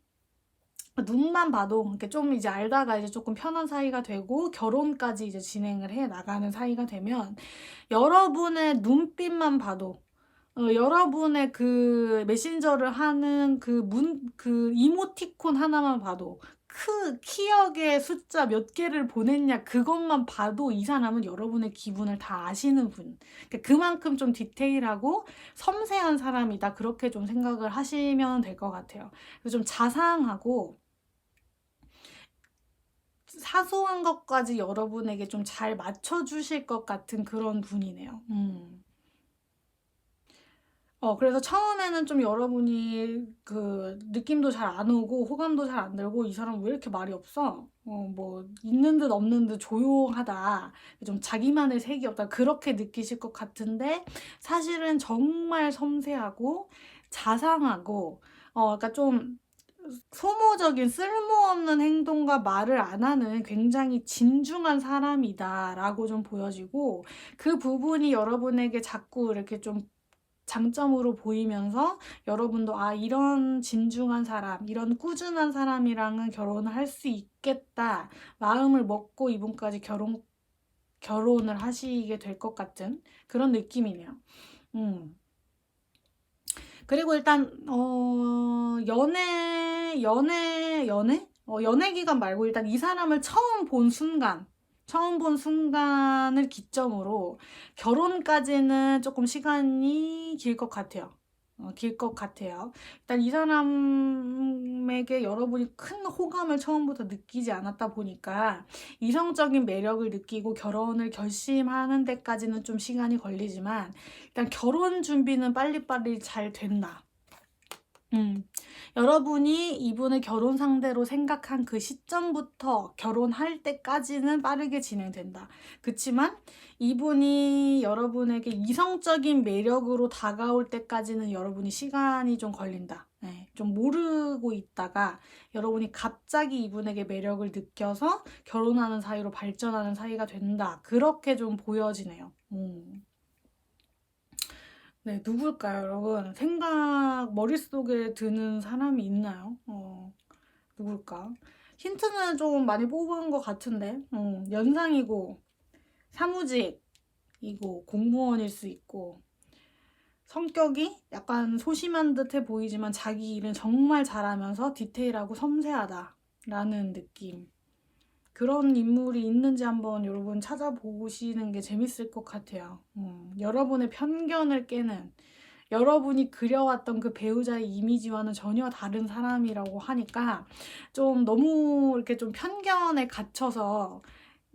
눈만 봐도 이렇게 좀 이제 알다가 이제 조금 편한 사이가 되고 결혼까지 이제 진행을 해 나가는 사이가 되면, 여러분의 눈빛만 봐도, 여러분의 그 메신저를 하는 그 이모티콘 하나만 봐도, 키역의 숫자 몇 개를 보냈냐 그것만 봐도 이 사람은 여러분의 기분을 다 아시는 분. 그러니까 그만큼 좀 디테일하고 섬세한 사람이다, 그렇게 좀 생각을 하시면 될 것 같아요. 그래서 좀 자상하고 사소한 것까지 여러분에게 좀 잘 맞춰주실 것 같은 그런 분이네요. 그래서 처음에는 좀 여러분이 그 느낌도 잘 안 오고 호감도 잘 안 들고, 이 사람 왜 이렇게 말이 없어? 뭐 있는 듯 없는 듯 조용하다. 좀 자기만의 색이 없다. 그렇게 느끼실 것 같은데, 사실은 정말 섬세하고 자상하고, 그러니까 좀 소모적인 쓸모없는 행동과 말을 안 하는 굉장히 진중한 사람이다라고 좀 보여지고, 그 부분이 여러분에게 자꾸 이렇게 좀 장점으로 보이면서 여러분도 이런 진중한 사람, 이런 꾸준한 사람이랑은 결혼을 할 수 있겠다 마음을 먹고 이분까지 결혼을 하시게 될 것 같은 그런 느낌이네요. 음. 그리고 일단 연애 기간 말고 일단 이 사람을 처음 본 순간을 기점으로 결혼까지는 조금 시간이 길 것 같아요. 길 것 같아요. 일단 이 사람에게 여러분이 큰 호감을 처음부터 느끼지 않았다 보니까 이성적인 매력을 느끼고 결혼을 결심하는 데까지는 좀 시간이 걸리지만, 일단 결혼 준비는 빨리빨리 잘 된다. 여러분이 이분을 결혼 상대로 생각한 그 시점부터 결혼할 때까지는 빠르게 진행된다. 그치만 이분이 여러분에게 이성적인 매력으로 다가올 때까지는 여러분이 시간이 좀 걸린다. 네, 좀 모르고 있다가 여러분이 갑자기 이분에게 매력을 느껴서 결혼하는 사이로 발전하는 사이가 된다. 그렇게 좀 보여지네요. 네, 누굴까요, 여러분? 머릿속에 드는 사람이 있나요? 누굴까? 힌트는 좀 많이 뽑은 것 같은데, 연상이고, 사무직이고, 공무원일 수 있고, 성격이 약간 소심한 듯해 보이지만 자기 일은 정말 잘하면서 디테일하고 섬세하다 라는 느낌. 그런 인물이 있는지 한번 여러분 찾아보시는 게 재밌을 것 같아요. 여러분의 편견을 깨는, 여러분이 그려왔던 그 배우자의 이미지와는 전혀 다른 사람이라고 하니까 좀 너무 이렇게 좀 편견에 갇혀서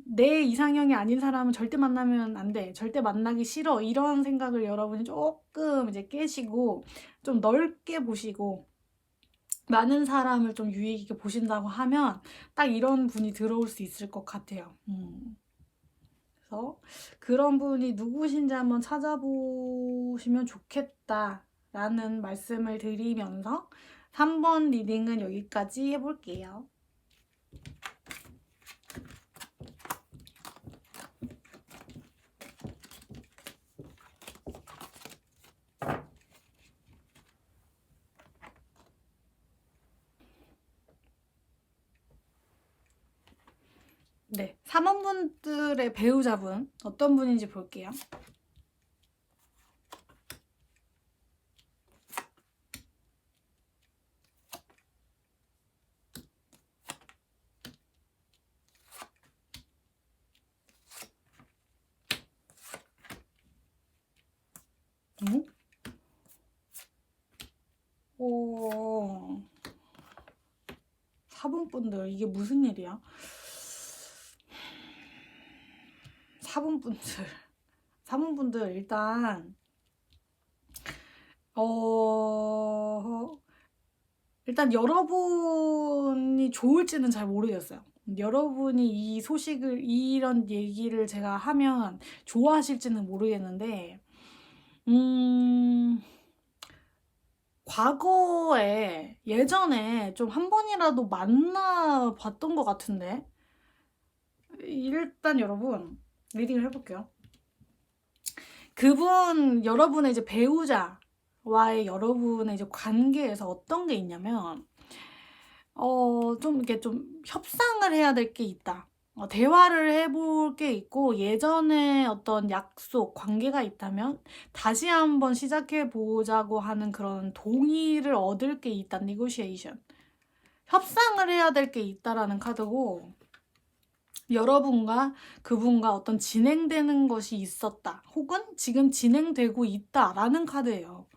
내 이상형이 아닌 사람은 절대 만나면 안 돼, 절대 만나기 싫어, 이런 생각을 여러분이 조금 이제 깨시고 좀 넓게 보시고 많은 사람을 좀 유익 있게 보신다고 하면 딱 이런 분이 들어올 수 있을 것 같아요. 그래서 그런 분이 누구신지 한번 찾아보시면 좋겠다라는 말씀을 드리면서 3번 리딩은 여기까지 해볼게요. 네, 3번분들의 배우자분 어떤 분인지 볼게요. 오, 4번분들 이게 무슨 일이야? 4번분들 일단 일단 여러분이 좋을지는 잘 모르겠어요. 여러분이 이 소식을, 이런 얘기를 제가 하면 좋아하실지는 모르겠는데, 과거에, 예전에 좀 한 번이라도 만나봤던 것 같은데, 일단 여러분, 리딩을 해볼게요. 그분, 여러분의 이제 배우자와의 여러분의 이제 관계에서 어떤 게 있냐면, 좀 이렇게 좀 협상을 해야 될 게 있다. 대화를 해볼 게 있고, 예전에 어떤 약속, 관계가 있다면 다시 한번 시작해 보자고 하는 그런 동의를 얻을 게 있다. negotiation. 협상을 해야 될 게 있다라는 카드고, 여러분과 그분과 어떤 진행되는 것이 있었다. 혹은 지금 진행되고 있다라는 카드예요.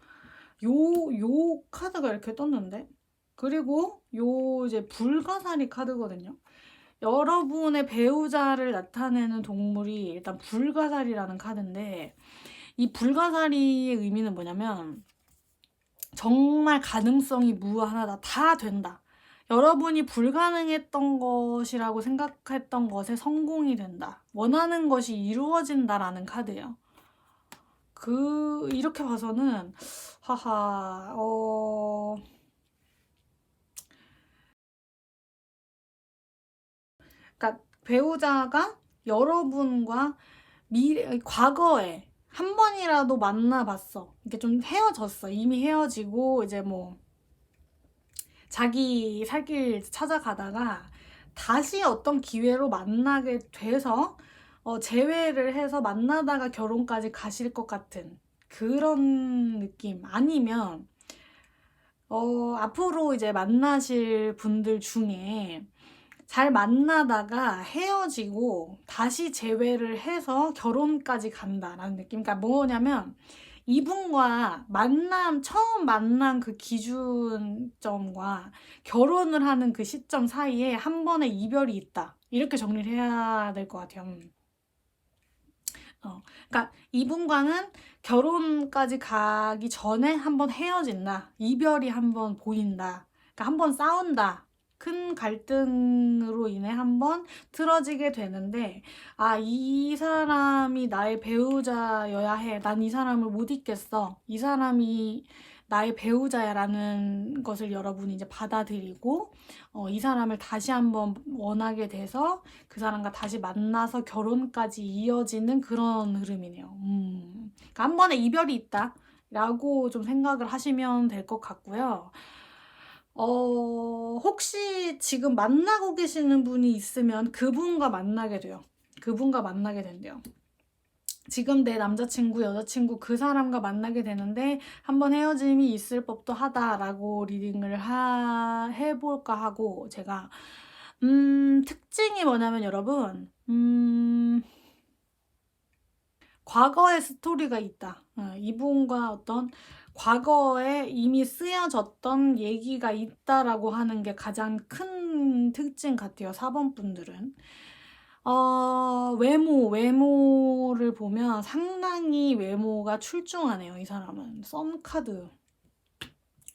요 카드가 이렇게 떴는데, 그리고 요 이제 불가사리 카드거든요. 여러분의 배우자를 나타내는 동물이 일단 불가사리라는 카드인데, 이 불가사리의 의미는 뭐냐면 정말 가능성이 무한하다. 다 된다. 여러분이 불가능했던 것이라고 생각했던 것에 성공이 된다. 원하는 것이 이루어진다라는 카드예요. 이렇게 봐서는 하하 그러니까 배우자가 여러분과 과거에 한 번이라도 만나봤어. 이게 좀 헤어졌어. 이미 헤어지고 이제 뭐 자기 살 길 찾아가다가 다시 어떤 기회로 만나게 돼서 재회를 해서 만나다가 결혼까지 가실 것 같은 그런 느낌. 아니면 앞으로 이제 만나실 분들 중에 잘 만나다가 헤어지고 다시 재회를 해서 결혼까지 간다라는 느낌. 그러니까 뭐냐면 이분과 처음 만난 그 기준점과 결혼을 하는 그 시점 사이에 한 번의 이별이 있다. 이렇게 정리를 해야 될 것 같아요. 그러니까 이분과는 결혼까지 가기 전에 한번 헤어진다. 이별이 한번 보인다. 그러니까 한번 싸운다. 큰 갈등으로 인해 한번 틀어지게 되는데, 이 사람이 나의 배우자여야 해. 난 이 사람을 못 잊겠어. 이 사람이 나의 배우자야라는 것을 여러분이 이제 받아들이고, 이 사람을 다시 한번 원하게 돼서 그 사람과 다시 만나서 결혼까지 이어지는 그런 흐름이네요. 그러니까 한 번에 이별이 있다 라고 좀 생각을 하시면 될 것 같고요. 혹시 지금 만나고 계시는 분이 있으면 그분과 만나게 돼요. 그분과 만나게 된대요. 지금 내 남자친구, 여자친구 그 사람과 만나게 되는데 한번 헤어짐이 있을 법도 하다라고 리딩을 해볼까 하고 제가 특징이 뭐냐면 여러분 과거의 스토리가 있다. 이분과 어떤 과거에 이미 쓰여졌던 얘기가 있다라고 하는 게 가장 큰 특징 같아요. 4번 분들은. 외모를 보면 상당히 외모가 출중하네요. 이 사람은. 썸 카드.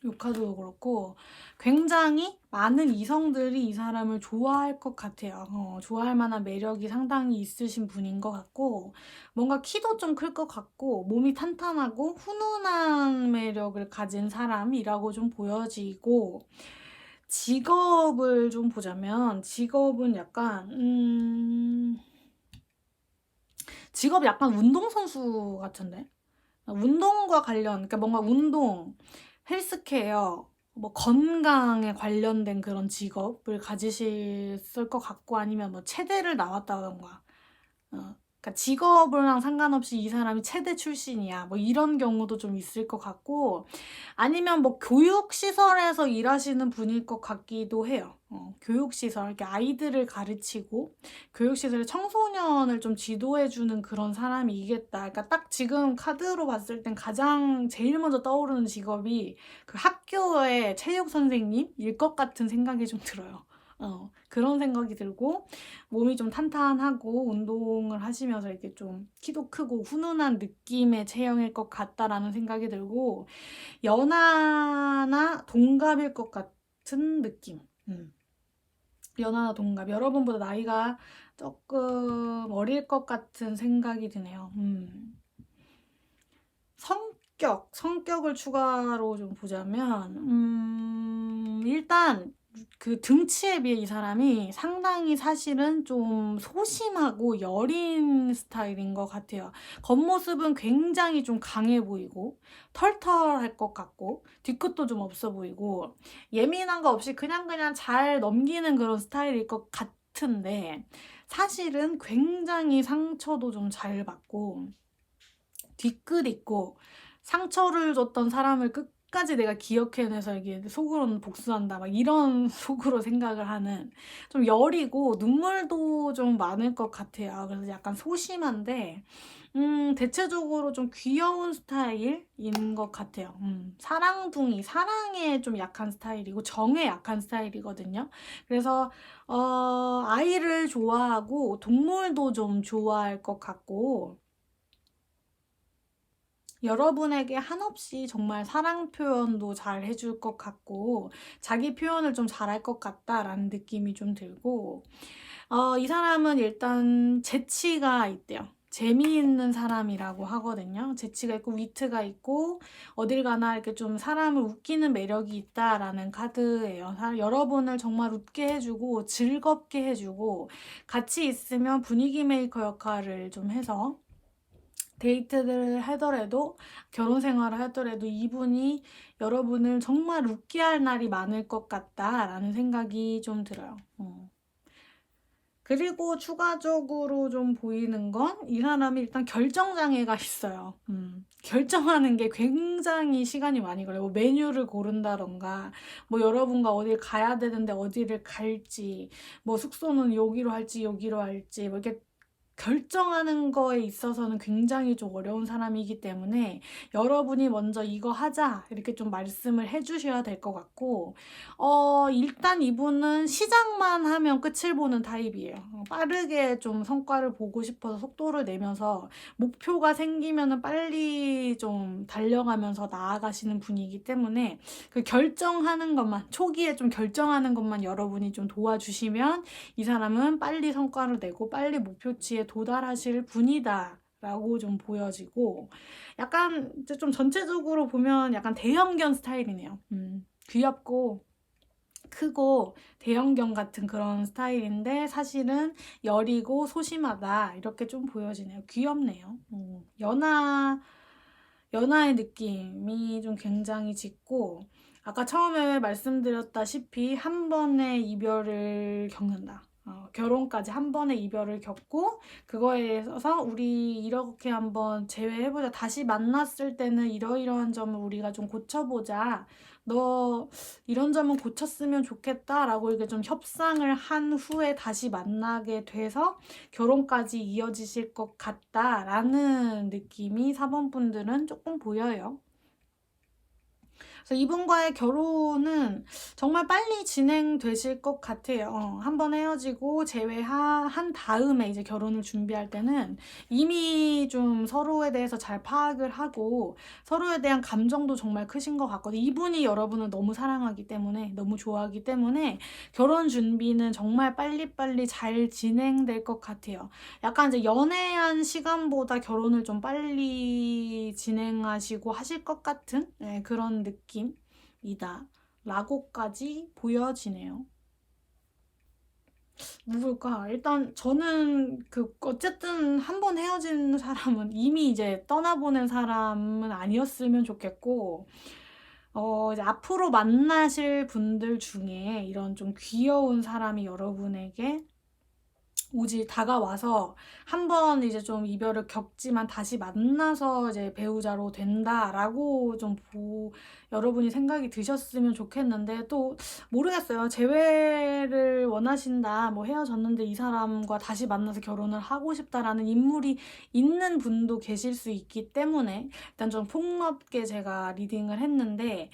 요 카드도 그렇고 굉장히 많은 이성들이 이 사람을 좋아할 것 같아요. 좋아할 만한 매력이 상당히 있으신 분인 것 같고 뭔가 키도 좀 클 것 같고 몸이 탄탄하고 훈훈한 매력을 가진 사람이라고 좀 보여지고 직업을 좀 보자면 직업은 직업 약간 운동선수 같은데? 운동과 관련, 그러니까 뭔가 운동, 헬스케어, 뭐 건강에 관련된 그런 직업을 가지실 것 같고 아니면 뭐 체대를 나왔다던가 그러니까 직업이랑 상관없이 이 사람이 체대 출신이야 뭐 이런 경우도 좀 있을 것 같고 아니면 뭐 교육시설에서 일하시는 분일 것 같기도 해요. 교육시설, 이렇게 아이들을 가르치고 교육시설의 청소년을 좀 지도해주는 그런 사람이겠다. 그러니까 딱 지금 카드로 봤을 땐 가장 제일 먼저 떠오르는 직업이 그 학교의 체육 선생님일 것 같은 생각이 좀 들어요. 그런 생각이 들고 몸이 좀 탄탄하고 운동을 하시면서 이렇게 좀 키도 크고 훈훈한 느낌의 체형일 것 같다라는 생각이 들고 연하나 동갑일 것 같은 느낌. 연하나 동갑. 여러분보다 나이가 조금 어릴 것 같은 생각이 드네요. 성격을 추가로 좀 보자면, 일단 그 등치에 비해 이 사람이 상당히 사실은 좀 소심하고 여린 스타일인 것 같아요. 겉모습은 굉장히 좀 강해 보이고, 털털할 것 같고, 뒤끝도 좀 없어 보이고, 예민한 거 없이 그냥 잘 넘기는 그런 스타일일 것 같은데, 사실은 굉장히 상처도 좀 잘 받고, 뒤끝 있고 상처를 줬던 사람을 끝까지 내가 기억해내서 이게 속으로는 복수한다 막 이런 속으로 생각을 하는 좀 여리고 눈물도 좀 많을 것 같아요. 그래서 약간 소심한데 대체적으로 좀 귀여운 스타일인 것 같아요. 사랑둥이, 사랑에 좀 약한 스타일이고 정에 약한 스타일이거든요. 그래서 아이를 좋아하고 동물도 좀 좋아할 것 같고 여러분에게 한없이 정말 사랑 표현도 잘 해줄 것 같고 자기 표현을 좀 잘할 것 같다라는 느낌이 좀 들고 이 사람은 일단 재치가 있대요. 재미있는 사람이라고 하거든요. 재치가 있고 위트가 있고 어딜 가나 이렇게 좀 사람을 웃기는 매력이 있다라는 카드예요. 여러분을 정말 웃게 해주고 즐겁게 해주고 같이 있으면 분위기 메이커 역할을 좀 해서 데이트를 하더라도 결혼 생활을 하더라도 이분이 여러분을 정말 웃게 할 날이 많을 것 같다라는 생각이 좀 들어요. 그리고 추가적으로 좀 보이는 건 이 사람이 일단 결정장애가 있어요. 결정하는 게 굉장히 시간이 많이 걸려요. 뭐 메뉴를 고른다던가, 뭐 여러분과 어딜 가야 되는데 어디를 갈지, 뭐 숙소는 여기로 할지 여기로 할지, 뭐 이렇게 결정하는 거에 있어서는 굉장히 좀 어려운 사람이기 때문에 여러분이 먼저 이거 하자 이렇게 좀 말씀을 해주셔야 될 것 같고 일단 이분은 시작만 하면 끝을 보는 타입이에요. 빠르게 좀 성과를 보고 싶어서 속도를 내면서 목표가 생기면은 빨리 좀 달려가면서 나아가시는 분이기 때문에 그 결정하는 것만 초기에 좀 결정하는 것만 여러분이 좀 도와주시면 이 사람은 빨리 성과를 내고 빨리 목표치에 도달하실 분이다 라고 좀 보여지고 약간 이제 좀 전체적으로 보면 약간 대형견 스타일이네요. 귀엽고 크고 대형견 같은 그런 스타일인데 사실은 여리고 소심하다 이렇게 좀 보여지네요. 귀엽네요. 연하의 느낌이 좀 굉장히 짙고 아까 처음에 말씀드렸다시피 한 번의 이별을 겪는다. 결혼까지 한 번의 이별을 겪고 그거에 있어서 우리 이렇게 한번 재회해보자. 다시 만났을 때는 이러이러한 점을 우리가 좀 고쳐보자. 너 이런 점은 고쳤으면 좋겠다 라고 이렇게 좀 협상을 한 후에 다시 만나게 돼서 결혼까지 이어지실 것 같다라는 느낌이 4번 분들은 조금 보여요. 그래서 이분과의 결혼은 정말 빨리 진행되실 것 같아요. 한번 헤어지고 재회한 다음에 이제 결혼을 준비할 때는 이미 좀 서로에 대해서 잘 파악을 하고 서로에 대한 감정도 정말 크신 것 같거든요. 이분이 여러분을 너무 사랑하기 때문에, 너무 좋아하기 때문에 결혼 준비는 정말 빨리빨리 잘 진행될 것 같아요. 약간 이제 연애한 시간보다 결혼을 좀 빨리 진행하시고 하실 것 같은 그런 느낌이다 라고까지 보여지네요. 누굴까? 일단 저는 어쨌든 한 번 헤어진 사람은 이미 이제 떠나보낸 사람은 아니었으면 좋겠고, 이제 앞으로 만나실 분들 중에 이런 좀 귀여운 사람이 여러분에게 다가와서 한 번 이제 좀 이별을 겪지만 다시 만나서 이제 배우자로 된다라고 좀 여러분이 생각이 드셨으면 좋겠는데, 또 모르겠어요. 재회를 원하신다, 뭐 헤어졌는데 이 사람과 다시 만나서 결혼을 하고 싶다라는 인물이 있는 분도 계실 수 있기 때문에 일단 좀 폭넓게 제가 리딩을 했는데,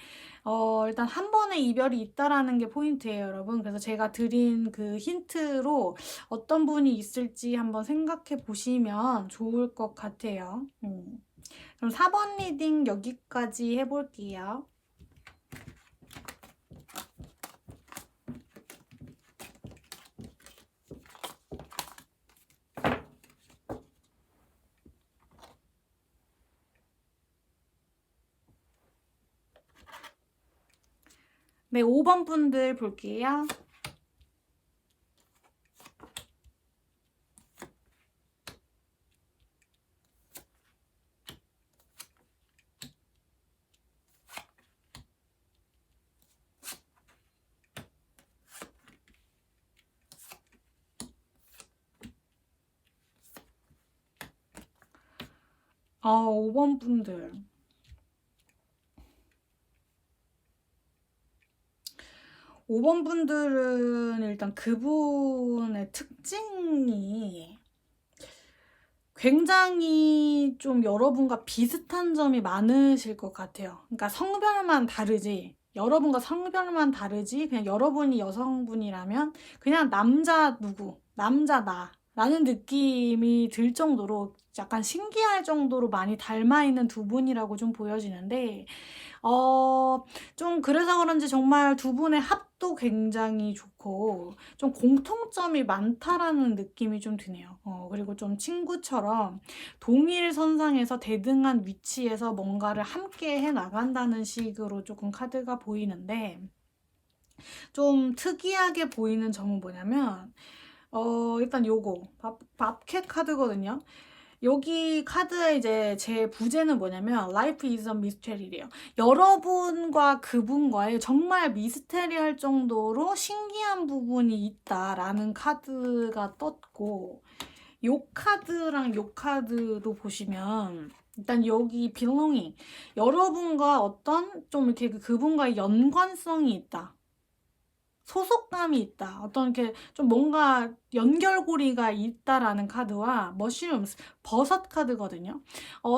일단 한 번의 이별이 있다라는 게 포인트예요, 여러분. 그래서 제가 드린 그 힌트로 어떤 분이 있을지 한번 생각해 보시면 좋을 것 같아요. 그럼 4번 리딩 여기까지 해볼게요. 네, 5번 분들 볼게요. 아, 5번 분들. 5번 분들은 일단 그분의 특징이 굉장히 좀 여러분과 비슷한 점이 많으실 것 같아요. 그러니까 성별만 다르지, 여러분과 성별만 다르지, 그냥 여러분이 여성분이라면 그냥 남자 누구, 남자 나 라는 느낌이 들 정도로 약간 신기할 정도로 많이 닮아 있는 두 분이라고 좀 보여지는데, 좀 그래서 그런지 정말 두 분의 합도 굉장히 좋고 좀 공통점이 많다라는 느낌이 좀 드네요. 그리고 좀 친구처럼 동일 선상에서 대등한 위치에서 뭔가를 함께 해 나간다는 식으로 조금 카드가 보이는데, 좀 특이하게 보이는 점은 뭐냐면, 일단 요거 밥캣 카드거든요. 여기 카드에 이제 제 부제는 뭐냐면 Life is a mystery래요. 여러분과 그분과의 정말 미스테리할 정도로 신기한 부분이 있다라는 카드가 떴고, 요 카드랑 요 카드도 보시면 일단 여기 belonging, 여러분과 어떤 좀 이렇게 그분과의 연관성이 있다, 소속감이 있다, 어떤 이렇게 좀 뭔가 연결고리가 있다라는 카드와 mushrooms, 버섯 카드거든요.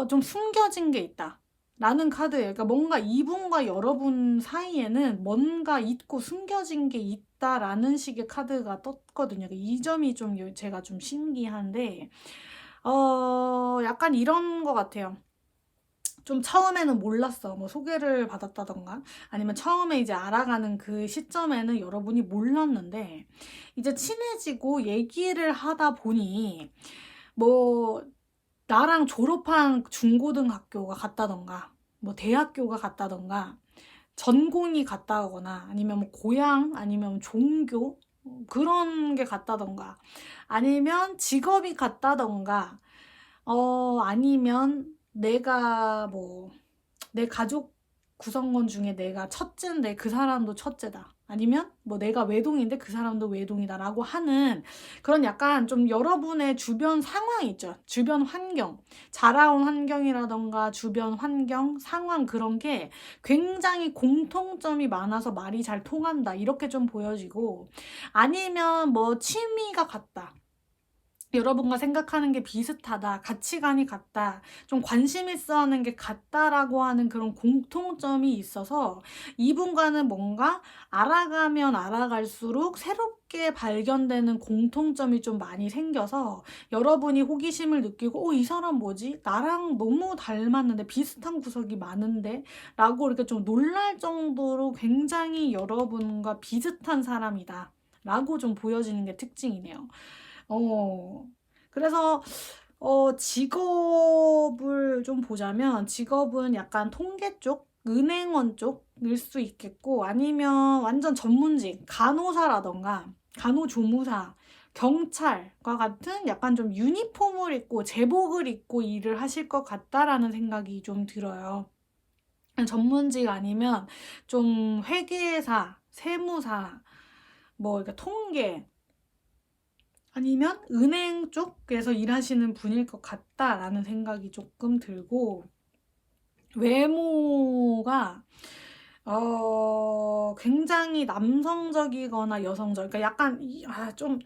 좀 숨겨진 게 있다 라는 카드예요. 그러니까 뭔가 이분과 여러분 사이에는 뭔가 있고 숨겨진 게 있다라는 식의 카드가 떴거든요. 이 점이 좀 제가 좀 신기한데, 약간 이런 것 같아요. 좀 처음에는 몰랐어. 뭐 소개를 받았다던가 아니면 처음에 이제 알아가는 그 시점에는 여러분이 몰랐는데, 이제 친해지고 얘기를 하다 보니 뭐 나랑 졸업한 중고등학교가 같다던가 뭐 대학교가 같다던가 전공이 같다거나 아니면 뭐 고향 아니면 종교 그런 게 같다던가 아니면 직업이 같다던가, 아니면 내가 뭐 내 가족 구성원 중에 내가 첫째인데 그 사람도 첫째다. 아니면 뭐 내가 외동인데 그 사람도 외동이다라고 하는 그런 약간 좀 여러분의 주변 상황이 있죠. 주변 환경, 자라온 환경이라던가 주변 환경, 상황 그런 게 굉장히 공통점이 많아서 말이 잘 통한다. 이렇게 좀 보여지고 아니면 뭐 취미가 같다. 여러분과 생각하는 게 비슷하다, 가치관이 같다, 좀 관심 있어 하는 게 같다라고 하는 그런 공통점이 있어서 이분과는 뭔가 알아가면 알아갈수록 새롭게 발견되는 공통점이 좀 많이 생겨서 여러분이 호기심을 느끼고 이 사람 뭐지? 나랑 너무 닮았는데 비슷한 구석이 많은데? 라고 이렇게 좀 놀랄 정도로 굉장히 여러분과 비슷한 사람이다. 라고 좀 보여지는 게 특징이네요. 그래서 직업을 좀 보자면 직업은 약간 통계 쪽, 은행원 쪽일 수 있겠고 아니면 완전 전문직, 간호사라던가 간호조무사, 경찰과 같은 약간 좀 유니폼을 입고 제복을 입고 일을 하실 것 같다라는 생각이 좀 들어요. 전문직 아니면 좀 회계사, 세무사, 뭐 이렇게 통계 아니면 은행 쪽에서 일하시는 분일 것 같다라는 생각이 조금 들고 외모가 굉장히 남성적이거나 여성적 그러니까 약간 좀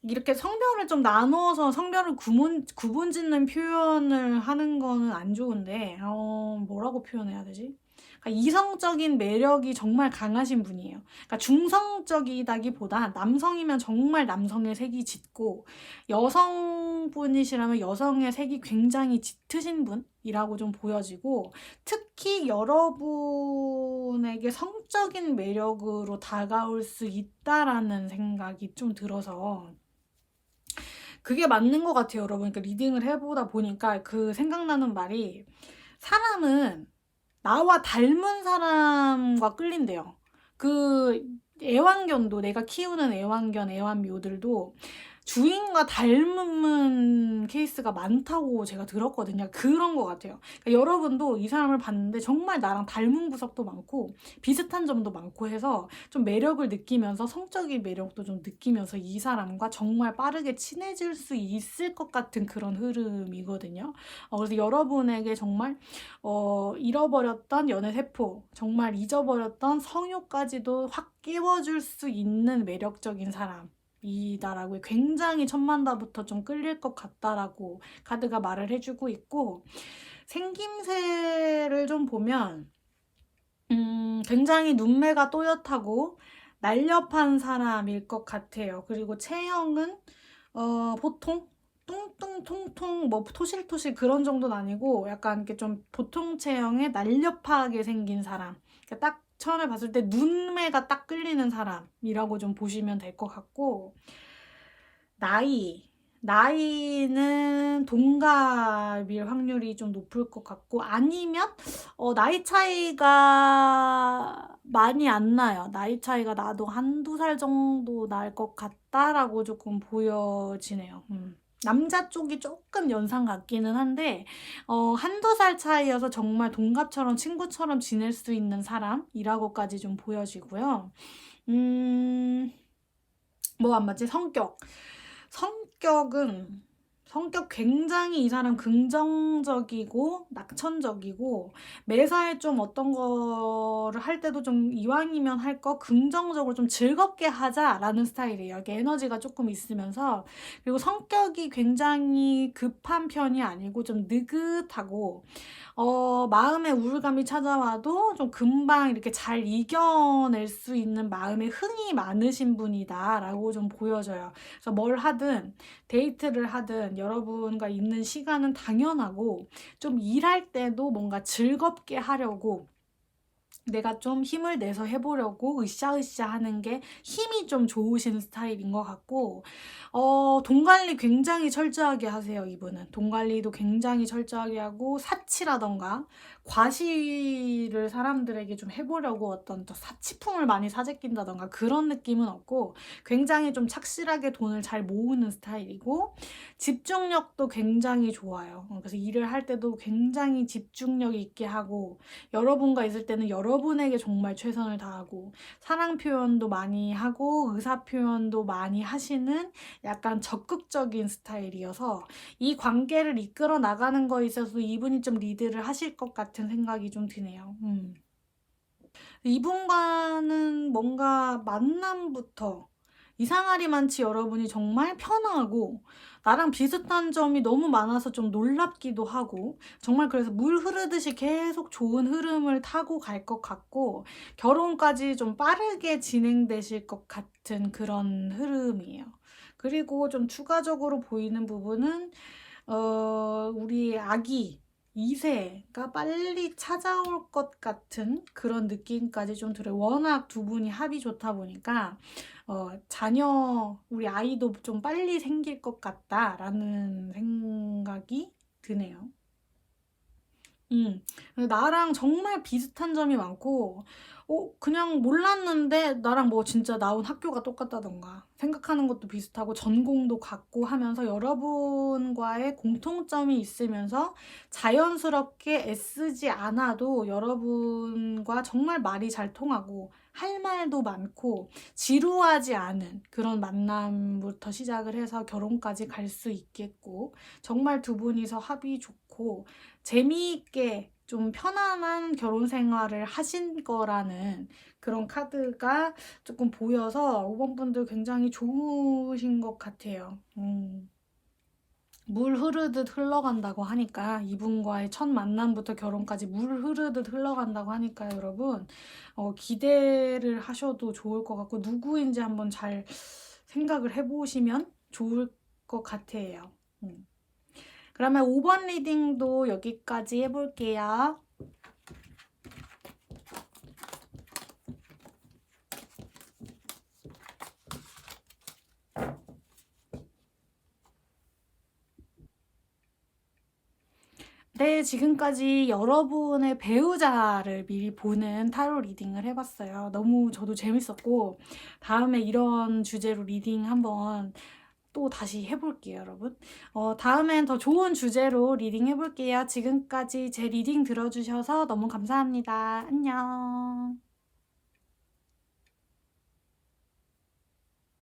이렇게 성별을 좀 나누어서 성별을 구분 짓는 표현을 하는 거는 안 좋은데 뭐라고 표현해야 되지? 그러니까 이성적인 매력이 정말 강하신 분이에요. 그러니까 중성적이다기보다 남성이면 정말 남성의 색이 짙고 여성분이시라면 여성의 색이 굉장히 짙으신 분이라고 좀 보여지고 특히 여러분에게 성적인 매력으로 다가올 수 있다라는 생각이 좀 들어서 그게 맞는 것 같아요, 여러분. 그러니까 리딩을 해보다 보니까 그 생각나는 말이 사람은 나와 닮은 사람과 끌린대요. 그 애완견도 내가 키우는 애완견, 애완묘들도 주인과 닮은 케이스가 많다고 제가 들었거든요. 그런 것 같아요. 그러니까 여러분도 이 사람을 봤는데 정말 나랑 닮은 구석도 많고 비슷한 점도 많고 해서 좀 매력을 느끼면서 성적인 매력도 좀 느끼면서 이 사람과 정말 빠르게 친해질 수 있을 것 같은 그런 흐름이거든요. 그래서 여러분에게 정말 잃어버렸던 연애세포, 정말 잊어버렸던 성욕까지도 확 깨워줄 수 있는 매력적인 사람 이다라고 굉장히 천만다부터 좀 끌릴 것 같다라고 카드가 말을 해주고 있고 생김새를 좀 보면 굉장히 눈매가 또렷하고 날렵한 사람일 것 같아요. 그리고 체형은 보통 뚱뚱 통통 뭐 토실토실 그런 정도는 아니고 약간 이렇게 좀 보통 체형에 날렵하게 생긴 사람. 그러니까 딱 처음에 봤을 때 눈매가 딱 끌리는 사람이라고 좀 보시면 될 것 같고 나이는 동갑일 확률이 좀 높을 것 같고 아니면 나이 차이가 많이 안 나요. 나이 차이가 나도 한두 살 정도 날 것 같다라고 조금 보여지네요. 남자 쪽이 조금 연상 같기는 한데 한두 살 차이여서 정말 동갑처럼 친구처럼 지낼 수 있는 사람이라고까지 좀 보여지고요. 뭐 안 맞지? 성격 굉장히 이 사람 긍정적이고 낙천적이고 매사에 좀 어떤 거를 할 때도 좀 이왕이면 할 거 긍정적으로 좀 즐겁게 하자라는 스타일이에요. 이게 에너지가 조금 있으면서 그리고 성격이 굉장히 급한 편이 아니고 좀 느긋하고 마음의 우울감이 찾아와도 좀 금방 이렇게 잘 이겨낼 수 있는 마음의 흥이 많으신 분이다라고 좀 보여져요. 그래서 뭘 하든 데이트를 하든 여러분과 있는 시간은 당연하고 좀 일할 때도 뭔가 즐겁게 하려고 내가 좀 힘을 내서 해보려고 으쌰으쌰 하는 게 힘이 좀 좋으신 스타일인 것 같고, 돈 관리 굉장히 철저하게 하세요, 이분은. 돈 관리도 굉장히 철저하게 하고, 사치라던가, 과시를 사람들에게 좀 해보려고 어떤 또 사치품을 많이 사재낀다던가 그런 느낌은 없고, 굉장히 좀 착실하게 돈을 잘 모으는 스타일이고, 집중력도 굉장히 좋아요. 그래서 일을 할 때도 굉장히 집중력 있게 하고, 여러분과 있을 때는 여러분에게 정말 최선을 다하고 사랑 표현도 많이 하고 의사 표현도 많이 하시는 약간 적극적인 스타일이어서 이 관계를 이끌어 나가는 거에 있어서 이분이 좀 리드를 하실 것 같은 생각이 좀 드네요. 이분과는 뭔가 만남부터 이상하리만치 여러분이 정말 편하고 나랑 비슷한 점이 너무 많아서 좀 놀랍기도 하고 정말 그래서 물 흐르듯이 계속 좋은 흐름을 타고 갈 것 같고 결혼까지 좀 빠르게 진행되실 것 같은 그런 흐름이에요. 그리고 좀 추가적으로 보이는 부분은 우리 아기 2세가 빨리 찾아올 것 같은 그런 느낌까지 좀 들어요. 워낙 두 분이 합이 좋다 보니까 자녀, 우리 아이도 좀 빨리 생길 것 같다라는 생각이 드네요. 음, 나랑 정말 비슷한 점이 많고, 그냥 몰랐는데 나랑 뭐 진짜 나온 학교가 똑같다던가, 생각하는 것도 비슷하고, 전공도 같고 하면서 여러분과의 공통점이 있으면서 자연스럽게 애쓰지 않아도 여러분과 정말 말이 잘 통하고, 할 말도 많고, 지루하지 않은 그런 만남부터 시작을 해서 결혼까지 갈 수 있겠고, 정말 두 분이서 합이 좋고, 재미있게 좀 편안한 결혼 생활을 하신 거라는 그런 카드가 조금 보여서 5번 분들 굉장히 좋으신 것 같아요. 물 흐르듯 흘러간다고 하니까 이분과의 첫 만남부터 결혼까지 물 흐르듯 흘러간다고 하니까 여러분 기대를 하셔도 좋을 것 같고 누구인지 한번 잘 생각을 해보시면 좋을 것 같아요. 그러면 5번 리딩도 여기까지 해볼게요. 네, 지금까지 여러분의 배우자를 미리 보는 타로 리딩을 해봤어요. 너무 저도 재밌었고, 다음에 이런 주제로 리딩 한번 또 다시 해볼게요, 여러분. 다음엔 더 좋은 주제로 리딩 해볼게요. 지금까지 제 리딩 들어주셔서 너무 감사합니다. 안녕.